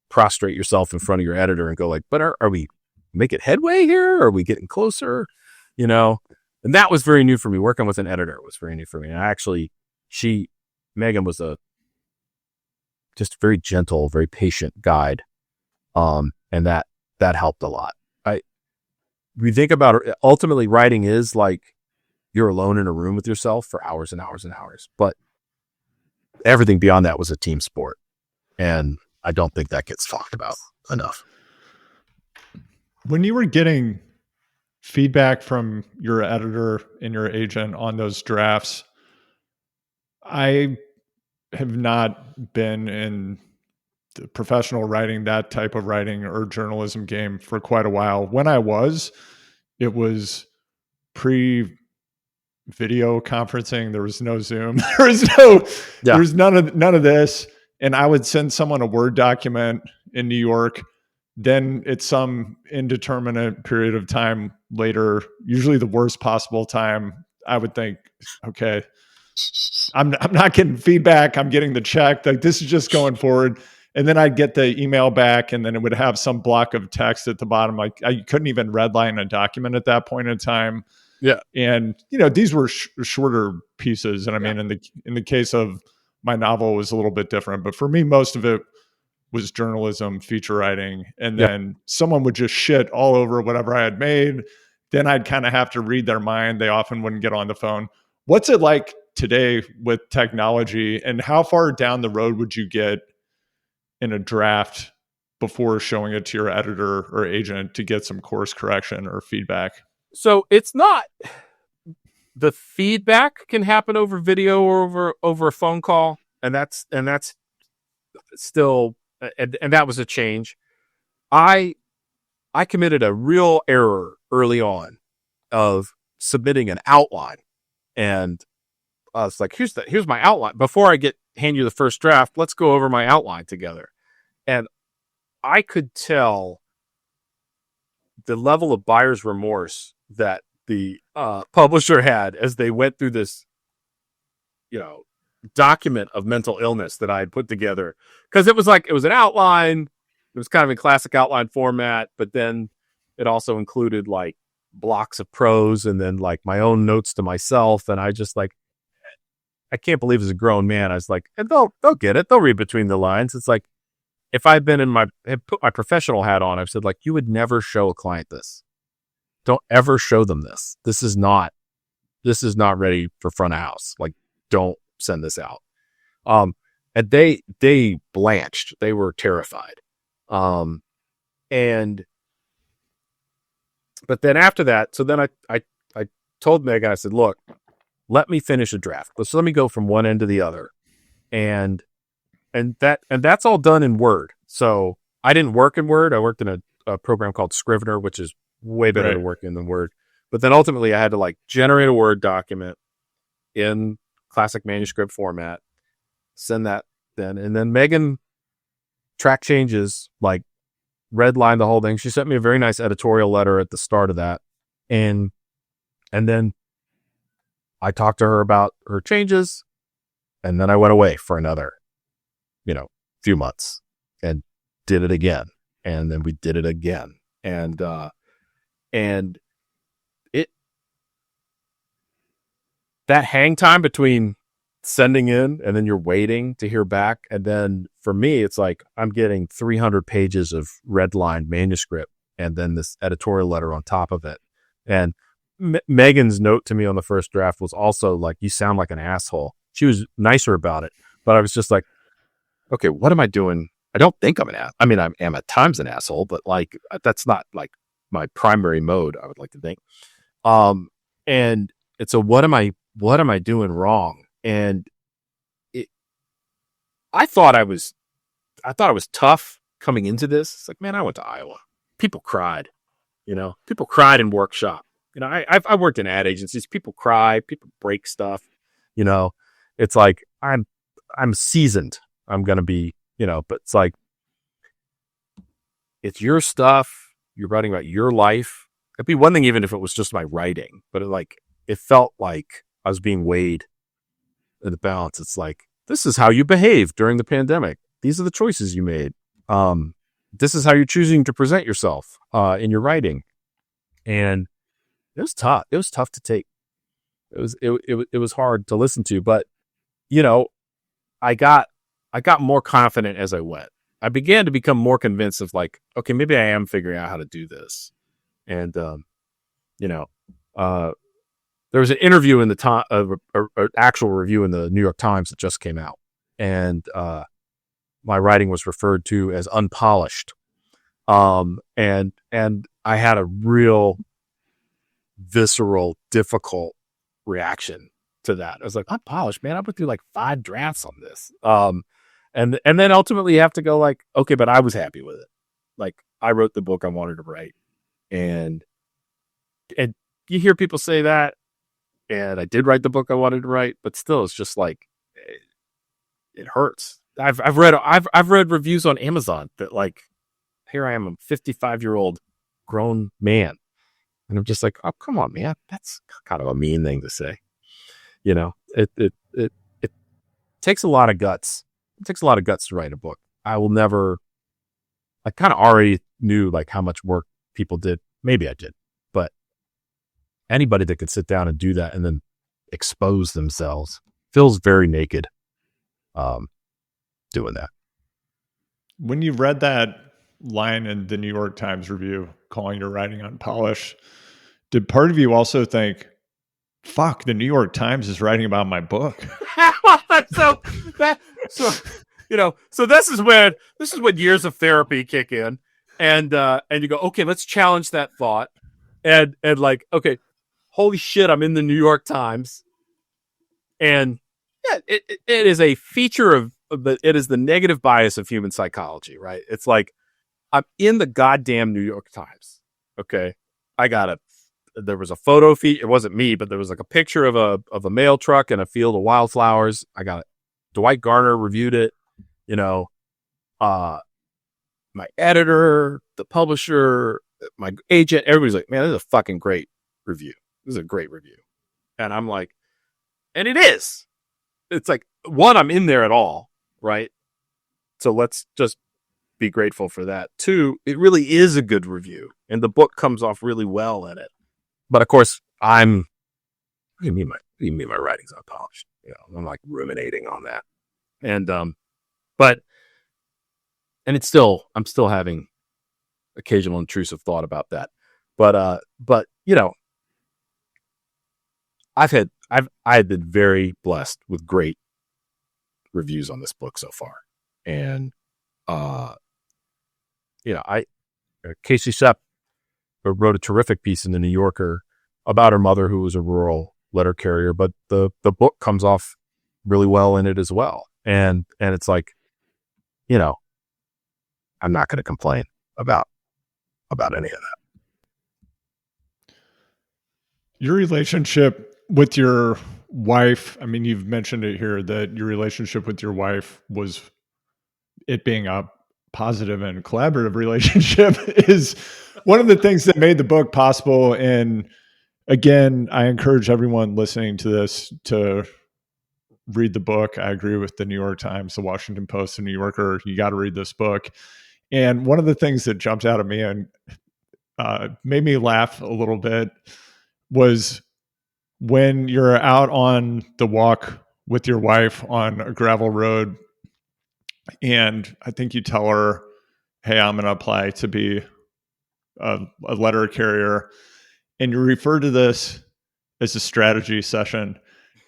prostrate yourself in front of your editor and go like, but are we making headway here? Are we getting closer? And that was very new for me. Working with an editor was very new for me. And Megan was a just very gentle, very patient guide. And that helped a lot. We think about it, ultimately writing is like you're alone in a room with yourself for hours and hours and hours, but everything beyond that was a team sport. And I don't think that gets talked about enough. When you were getting feedback from your editor and your agent on those drafts, I have not been in the professional writing, that type of writing or journalism game for quite a while. When I was, it was pre-video conferencing. There was no Zoom. There was none of this. And I would send someone a Word document in New York. Then it's some indeterminate period of time later, usually the worst possible time. I would think, okay, I'm not getting feedback. I'm getting the check. Like, this is just going forward. And then I'd get the email back, and then it would have some block of text at the bottom. Like, I couldn't even redline a document at that point in time. Yeah. And, these were shorter pieces. And I mean, in the case of my novel, it was a little bit different. But for me, most of it was journalism, feature writing. And then someone would just shit all over whatever I had made. Then I'd kind of have to read their mind. They often wouldn't get on the phone. What's it like today with technology, and how far down the road would you get in a draft before showing it to your editor or agent to get some course correction or feedback? So it's not, the feedback can happen over video or over a phone call. And that's still, and that was a change. I committed a real error early on of submitting an outline, and I was like, here's my outline. Before I hand you the first draft, let's go over my outline together. And I could tell the level of buyer's remorse that the publisher had as they went through this, document of mental illness that I had put together. Because it was an outline. It was kind of in classic outline format, but then it also included like blocks of prose and then like my own notes to myself. And I just like, I can't believe as a grown man, I was like, and they'll get it. They'll read between the lines. It's like, if I've been had put my professional hat on, I've said like, you would never show a client this. Don't ever show them this. This is not ready for front of house. Like, don't send this out. And they blanched. They were terrified. But then after that, so then I told Megan, I said, look, let me finish a draft. Let me go from one end to the other. And that's all done in Word. So I didn't work in Word. I worked in a program called Scrivener, which is way better to work in than Word. But then ultimately I had to like generate a Word document in classic manuscript format, send that then. And then Megan track changes, like redlined the whole thing. She sent me a very nice editorial letter at the start of that. And then I talked to her about her changes, and then I went away for another, few months and did it again. And then we did it again. And that hang time between sending in and then you're waiting to hear back. And then for me, it's like, I'm getting 300 pages of redlined manuscript and then this editorial letter on top of it. And Megan's note to me on the first draft was also like, you sound like an asshole. She was nicer about it, but I was just like, okay, what am I doing? I don't think I'm an asshole. I mean, I am at times an asshole, but like, that's not like my primary mode, I would like to think. And so what am I doing wrong? And I thought it was tough coming into this. It's like, man, I went to Iowa. People cried, people cried in workshop. I worked in ad agencies. People cry, people break stuff, it's like, I'm seasoned. I'm going to be, but it's like, it's your stuff. You're writing about your life. It'd be one thing even if it was just my writing, but it felt like I was being weighed in the balance. It's like, this is how you behave during the pandemic. These are the choices you made. This is how you're choosing to present yourself in your writing. And it was tough. It was tough to take. It was hard to listen to, but I got more confident as I went. I began to become more convinced of like, okay, maybe I am figuring out how to do this. And, there was an interview in the actual review in the New York Times that just came out. And, my writing was referred to as unpolished. And I had a real visceral, difficult reaction to that. I was like, unpolished, man. I went through like 5 drafts on this. And then ultimately you have to go like, okay, but I was happy with it. Like, I wrote the book I wanted to write. And you hear people say that, and I did write the book I wanted to write, but still it's just like, it hurts. I've read reviews on Amazon that like, here I am, a 55-year-old grown man. And I'm just like, oh, come on, man. That's kind of a mean thing to say. It takes a lot of guts. It takes a lot of guts to write a book. I kind of already knew like how much work people did. Maybe I did, but anybody that could sit down and do that and then expose themselves feels very naked. Doing that. When you read that line in the New York Times review calling your writing unpolished, did part of you also think, fuck, the New York Times is writing about my book? so this is when years of therapy kick in, and you go, okay, let's challenge that thought, and like, okay, holy shit, I'm in the New York Times, and yeah, it is a feature of it is the negative bias of human psychology, right? It's like, I'm in the goddamn New York Times. Okay, there was a photo feed. It wasn't me, but there was like a picture of a mail truck and a field of wildflowers. I got it. Dwight Garner reviewed it. My editor, the publisher, my agent, everybody's like, man, this is a fucking great review. This is a great review. And I'm like, and it is. It's like, one, I'm in there at all, right? So let's just be grateful for that. 2, it really is a good review, and the book comes off really well in it. But of course, what do you mean my writing's unpolished? I'm like ruminating on that, and I'm still having occasional intrusive thought about that. But I've been very blessed with great reviews on this book so far, and Casey Sepp wrote a terrific piece in the New Yorker about her mother, who was a rural letter carrier, but the book comes off really well in it as well, and it's like, I'm not going to complain about any of that. Your relationship with your wife, I mean, you've mentioned it here that your relationship with your wife was it being a positive and collaborative relationship is one of the things that made the book possible. And again, I encourage everyone listening to this to read the book. I agree with the New York Times, the Washington Post, the New Yorker. You got to read this book. And one of the things that jumped out at me and made me laugh a little bit was when you're out on the walk with your wife on a gravel road, and I think you tell her, hey, I'm going to apply to be a letter carrier. And you refer to this as a strategy session.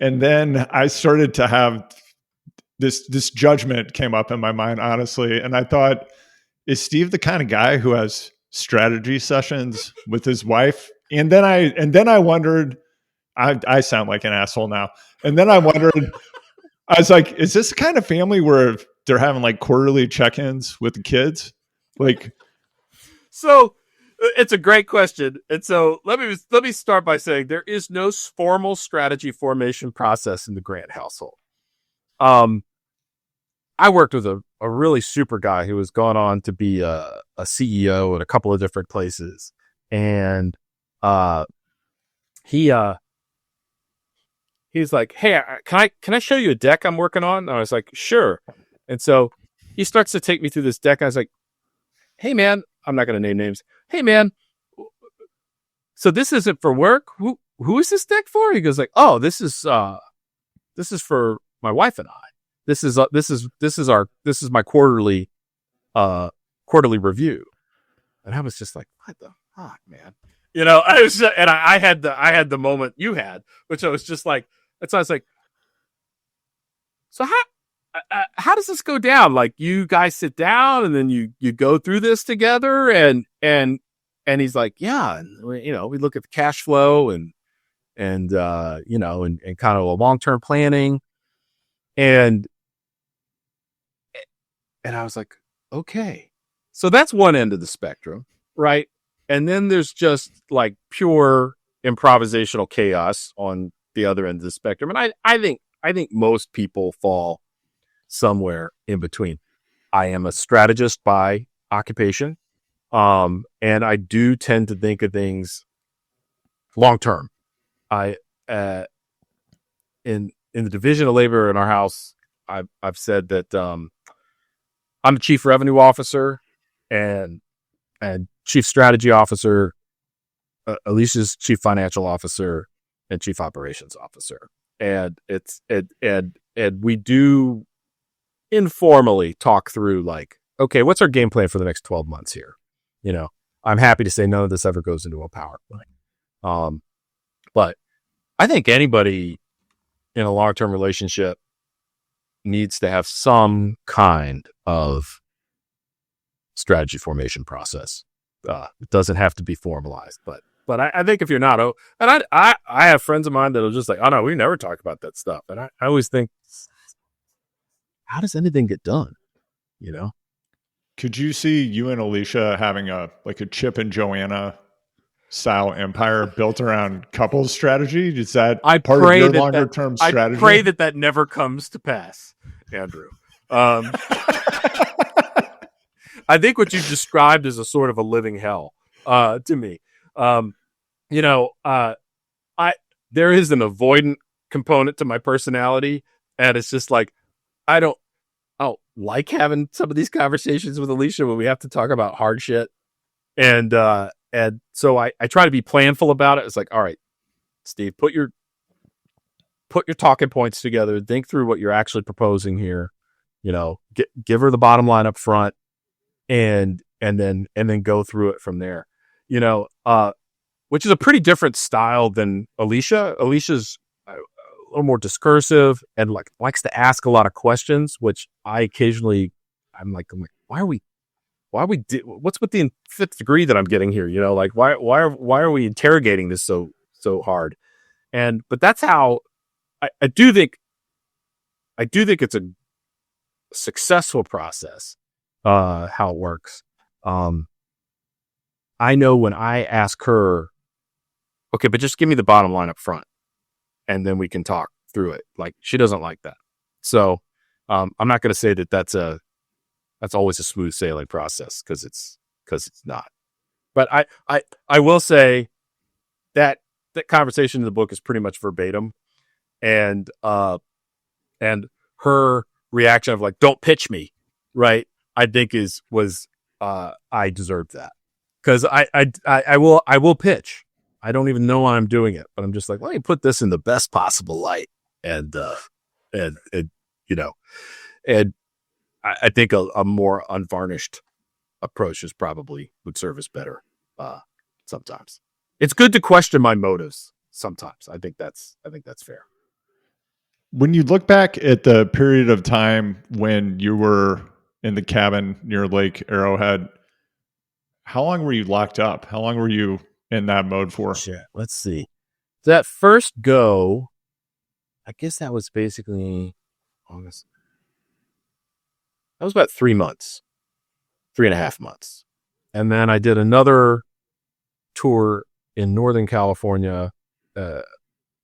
And then I started to have this judgment came up in my mind, honestly. And I thought, is Steve the kind of guy who has strategy sessions with his wife. And then I wondered, I sound like an asshole now. And then I wondered, I was like, is this the kind of family where they're having like quarterly check-ins with the kids? Like, so it's a great question. And so let me start by saying there is no formal strategy formation process in the Grant household. I worked with a really super guy who was gone on to be a CEO at a couple of different places. And he's like, hey, can I show you a deck I'm working on? And I was like, sure. And so he starts to take me through this deck. I was like, hey man, I'm not going to name names. Hey man, so this isn't for work. Who is this deck for? He goes like, oh, this is for my wife and I. This is my quarterly review. And I was just like, what the fuck, man? I had the moment you had, which I was just like, so I was like, so how does this go down? Like, you guys sit down and then you go through this together, and he's like, yeah, and we look at the cash flow and kind of a long-term planning, and I was like, okay, so that's one end of the spectrum, right? And then there's just like pure improvisational chaos on the other end of the spectrum. And I think most people fall somewhere in between. I am a strategist by occupation. And I do tend to think of things long term. In the division of labor in our house, I've said that I'm the chief revenue officer and chief strategy officer. Alicia's chief financial officer and chief operations officer. And we do informally talk through like, okay, what's our game plan for the next 12 months here? I'm happy to say none of this ever goes into a PowerPoint. But I think anybody in a long-term relationship needs to have some kind of strategy formation process. It doesn't have to be formalized, but I think if you're not, and I have friends of mine that are just like, oh no, we never talk about that stuff. And I always think, how does anything get done? Could you see you and Alicia having a Chip and Joanna style empire built around couples strategy? Is that part of your longer term strategy? I pray that never comes to pass, Andrew. I think what you described is a sort of a living hell to me. There is an avoidant component to my personality, and it's just like I don't like having some of these conversations with Alicia when we have to talk about hard shit, and so I try to be planful about it. It's like, all right, Steve, put your talking points together, think through what you're actually proposing here, give her the bottom line up front, and then go through it from there, which is a pretty different style than Alicia. Alicia's a little more discursive and likes to ask a lot of questions, which I occasionally, I'm like, why are we what's with the fifth degree that I'm getting here? Why are we interrogating this so hard? But that's how I do think it's a successful process, how it works. I know when I ask her, okay, but just give me the bottom line up front and then we can talk through it. Like, she doesn't like that. So, I'm not going to say that that's always a smooth sailing process because it's not. But I will say that conversation in the book is pretty much verbatim, and her reaction of like, don't pitch me, right? I think I deserved that, because I will pitch. I don't even know why I'm doing it, but I'm just like, let me put this in the best possible light, and I think a more unvarnished approach would serve us better. Sometimes it's good to question my motives. Sometimes I think that's fair. When you look back at the period of time when you were in the cabin near Lake Arrowhead, how long were you locked up? How long were you in that mode for? Shit. Let's see. That first go, I guess that was basically August. That was about 3 months, 3.5 months. And then I did another tour in Northern California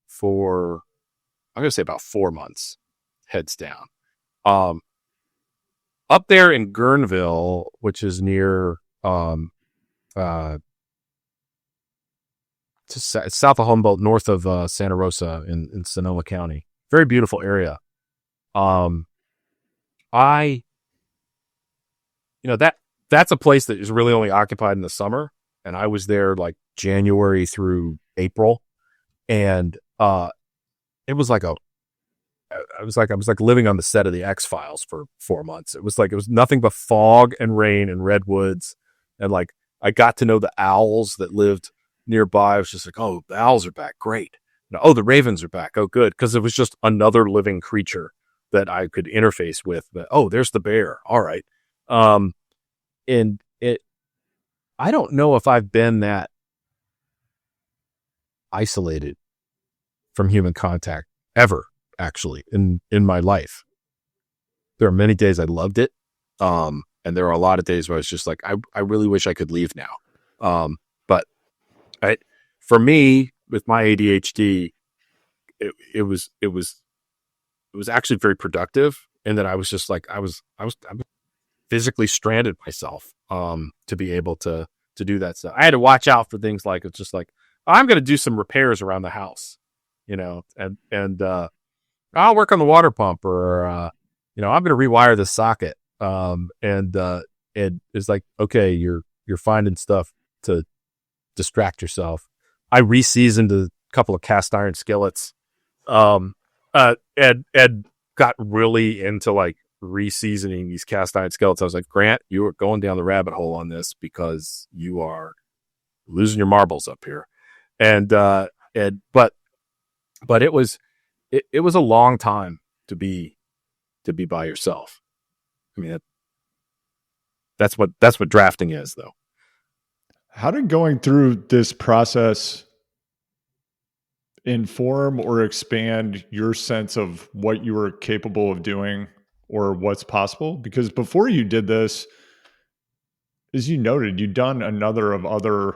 for, I'm going to say about 4 months, heads down. Up there in Guerneville, which is near it's south of Humboldt, north of Santa Rosa in Sonoma County. Very beautiful area. That's a place that is really only occupied in the summer, and I was there like January through April, and it was like I was like living on the set of the X-Files for 4 months. It was nothing but fog and rain and redwoods, and like I got to know the owls that lived nearby. I was just like, oh, the owls are back, great. Oh, the ravens are back, oh, good, because it was just another living creature that I could interface with. But oh, there's the bear, all right. And I don't know if I've been that isolated from human contact ever, actually, in my life. There are many days I loved it. And there are a lot of days where I was just like, I really wish I could leave now. But for me, with my ADHD, it was actually very productive. And that I was just like, I was physically stranded myself, to be able to do that stuff. I had to watch out for things like, it's just like, I'm going to do some repairs around the house, and I'll work on the water pump, or, I'm going to rewire the socket. And it's like, okay, you're finding stuff to distract yourself. I reseasoned a couple of cast iron skillets, and got really into like reseasoning these cast iron skillets. I was like, Grant, you are going down the rabbit hole on this because you are losing your marbles up here. But it was a long time to be by yourself. I mean, that's what drafting is, though. How did going through this process inform or expand your sense of what you were capable of doing or what's possible? Because before you did this, as you noted, you'd done another of other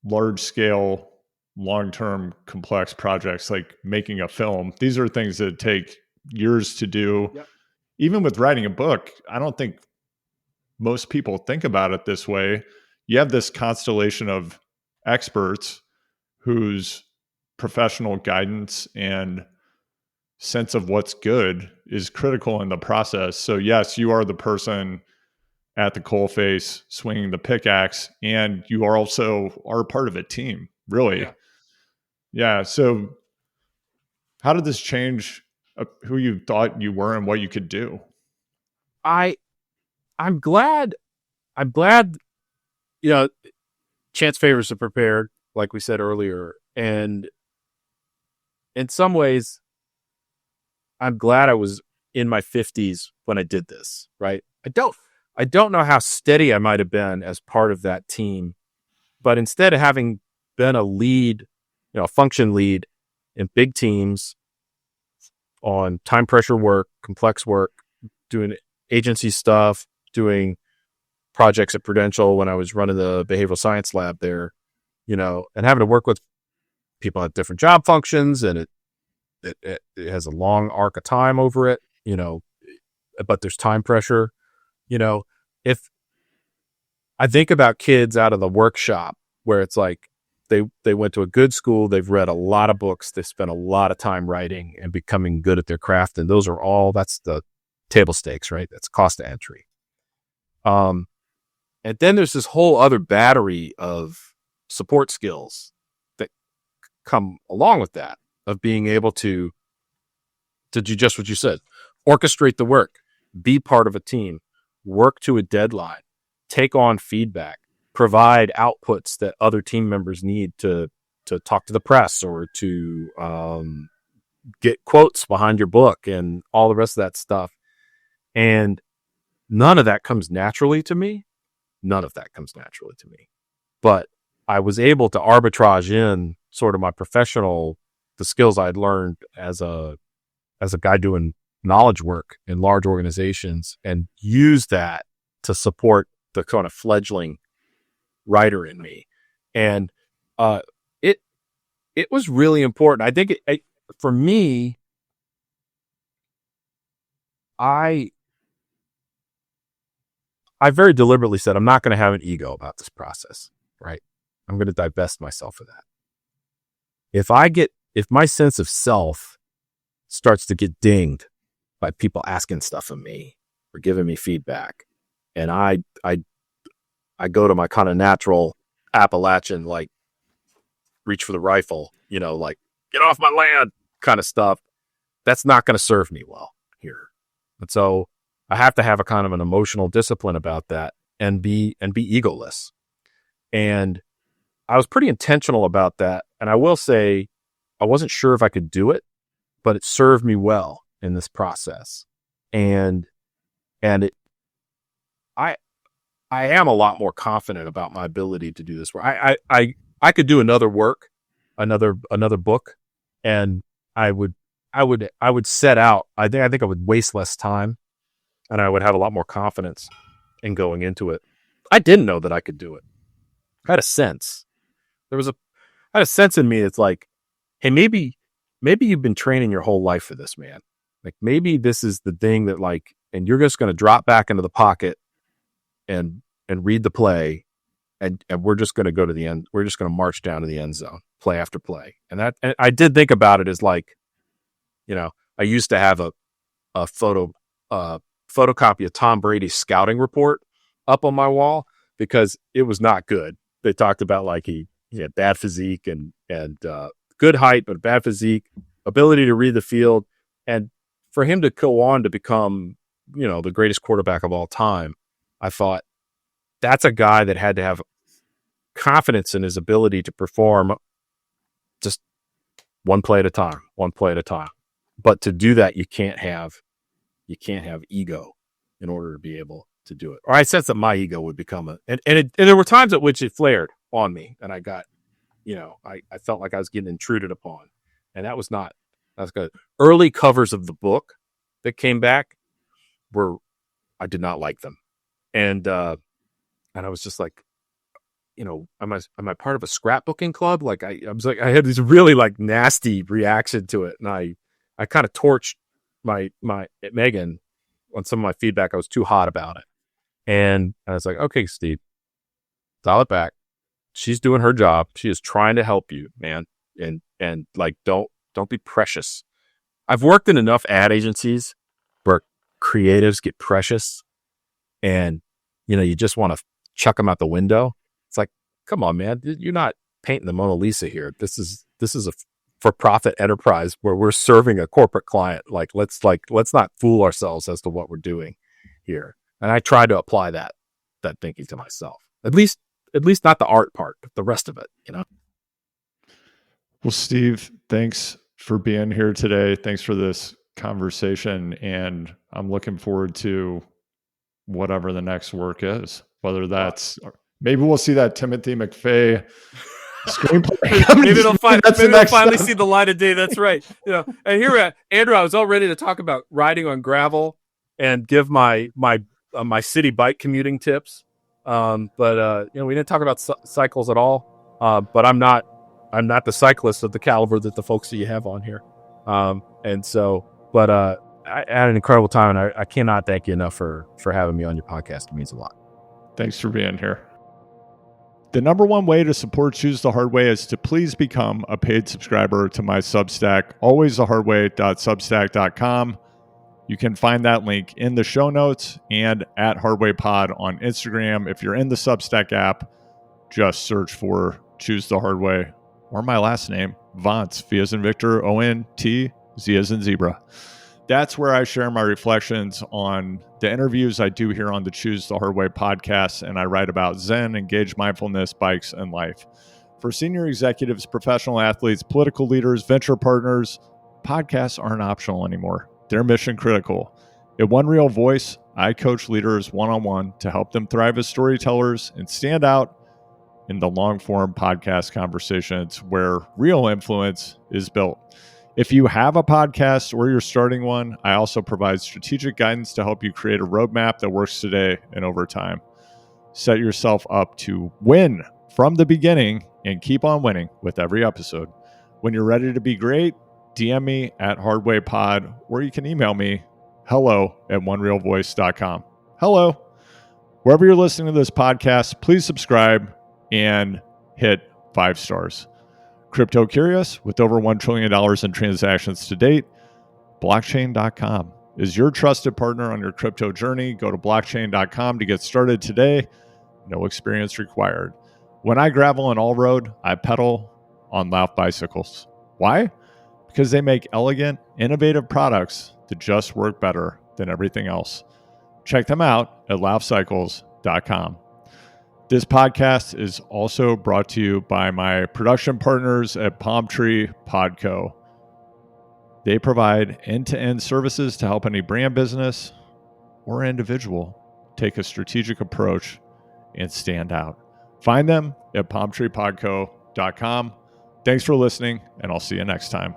large scale, long-term complex projects like making a film. These are things that take years to do. Yep. Even with writing a book, I don't think most people think about it this way. You have this constellation of experts whose professional guidance and sense of what's good is critical in the process. So yes, you are the person at the coalface swinging the pickaxe, and you are also part of a team, really. Yeah. So how did this change who you thought you were and what you could do? I'm glad, chance favors the prepared, like we said earlier. And in some ways, I'm glad I was in my 50s when I did this, right? I don't know how steady I might have been as part of that team, but instead of having been a lead, a function lead in big teams on time pressure work, complex work, doing agency stuff, doing projects at Prudential when I was running the behavioral science lab there, and having to work with people at different job functions, and it has a long arc of time over it, but there's time pressure. If I think about kids out of the workshop where it's like they went to a good school, they've read a lot of books, they spent a lot of time writing and becoming good at their craft, and that's the table stakes, right? That's cost to entry. And then there's this whole other battery of support skills that come along with that, of being able to do just what you said, orchestrate the work, be part of a team, work to a deadline, take on feedback, provide outputs that other team members need to talk to the press or to get quotes behind your book and all the rest of that stuff. And none of that comes naturally to me. None of that comes naturally to me. But I was able to arbitrage in sort of my professional, the skills I'd learned as a guy doing knowledge work in large organizations, and use that to support the kind of fledgling writer in me. And it was really important. I think for me, I very deliberately said, I'm not going to have an ego about this process, right? I'm going to divest myself of that. If my sense of self starts to get dinged by people asking stuff of me or giving me feedback, and I go to my kind of natural Appalachian, like, reach for the rifle, like, get off my land kind of stuff, that's not going to serve me well here. And so I have to have a kind of an emotional discipline about that and be egoless. And I was pretty intentional about that. And I will say, I wasn't sure if I could do it, but it served me well in this process. And I am a lot more confident about my ability to do this work. I could do another book, and I would set out. I think I would waste less time, and I would have a lot more confidence in going into it. I didn't know that I could do it. I had a sense. I had a sense in me. It's like, hey, maybe you've been training your whole life for this, man. Like, maybe this is the thing that, like, and you're just going to drop back into the pocket and read the play, and we're just going to go to the end. We're just going to march down to the end zone, play after play. And I did think about it as, like, I used to have a photocopy of Tom Brady's scouting report up on my wall because it was not good. They talked about, like, he had bad physique and good height, but bad physique, ability to read the field. And for him to go on to become, the greatest quarterback of all time, I thought, that's a guy that had to have confidence in his ability to perform just one play at a time. But to do that, you can't have ego in order to be able to do it. Or I sensed that my ego would become and there were times at which it flared on me, and I got, I felt like I was getting intruded upon, and that was good. Early covers of the book that came back I did not like them. And I was just like, am I part of a scrapbooking club? Like, I was like, I had this really, like, nasty reaction to it. And I kind of torched my Megan on some of my feedback. I was too hot about it. And I was like, okay, Steve, dial it back. She's doing her job. She is trying to help you, man. And like, don't be precious. I've worked in enough ad agencies where creatives get precious and, you just want to chuck them out the window. It's like, come on, man, you're not painting the Mona Lisa here. This is a for-profit enterprise where we're serving a corporate client. Like, let's not fool ourselves as to what we're doing here. And I try to apply that thinking to myself, at least not the art part, but the rest of it, Well, Steve, thanks for being here today. Thanks for this conversation. And I'm looking forward to whatever the next work is, whether that's, maybe we'll see that Timothy McVeigh screenplay. Maybe it'll finally see the light of day. That's right. And here, Andrew, I was all ready to talk about riding on gravel and give my city bike commuting tips. But we didn't talk about cycles at all. But I'm not the cyclist of the caliber that the folks that you have on here. I had an incredible time, and I cannot thank you enough for having me on your podcast. It means a lot. Thanks for being here. The number one way to support Choose the Hard Way is to please become a paid subscriber to my Substack, alwaysthehardway.substack.com. You can find that link in the show notes and at HardwayPod on Instagram. If you're in the Substack app, just search for Choose the Hard Way or my last name, Vontz, V as in Victor, O-N-T, Z as in Zebra. That's where I share my reflections on the interviews I do here on the Choose the Hard Way podcast, and I write about Zen, engaged mindfulness, bikes, and life. For senior executives, professional athletes, political leaders, venture partners, podcasts aren't optional anymore. They're mission critical. In one real voice, I coach leaders one-on-one to help them thrive as storytellers and stand out in the long-form podcast conversations where real influence is built. If you have a podcast or you're starting one, I also provide strategic guidance to help you create a roadmap that works today and over time. Set yourself up to win from the beginning and keep on winning with every episode. When you're ready to be great, DM me at hardwaypod, or you can email me hello@onerealvoice.com. Hello. Wherever you're listening to this podcast, please subscribe and hit 5 stars. Crypto curious with over $1 trillion in transactions to date, blockchain.com is your trusted partner on your crypto journey. Go to blockchain.com to get started today. No experience required. When I gravel on all road, I pedal on Lauf bicycles. Why? Because they make elegant, innovative products that just work better than everything else. Check them out at laufcycles.com. This podcast is also brought to you by my production partners at Palm Tree Podco. They provide end-to-end services to help any brand business or individual take a strategic approach and stand out. Find them at palmtreepodco.com. Thanks for listening, and I'll see you next time.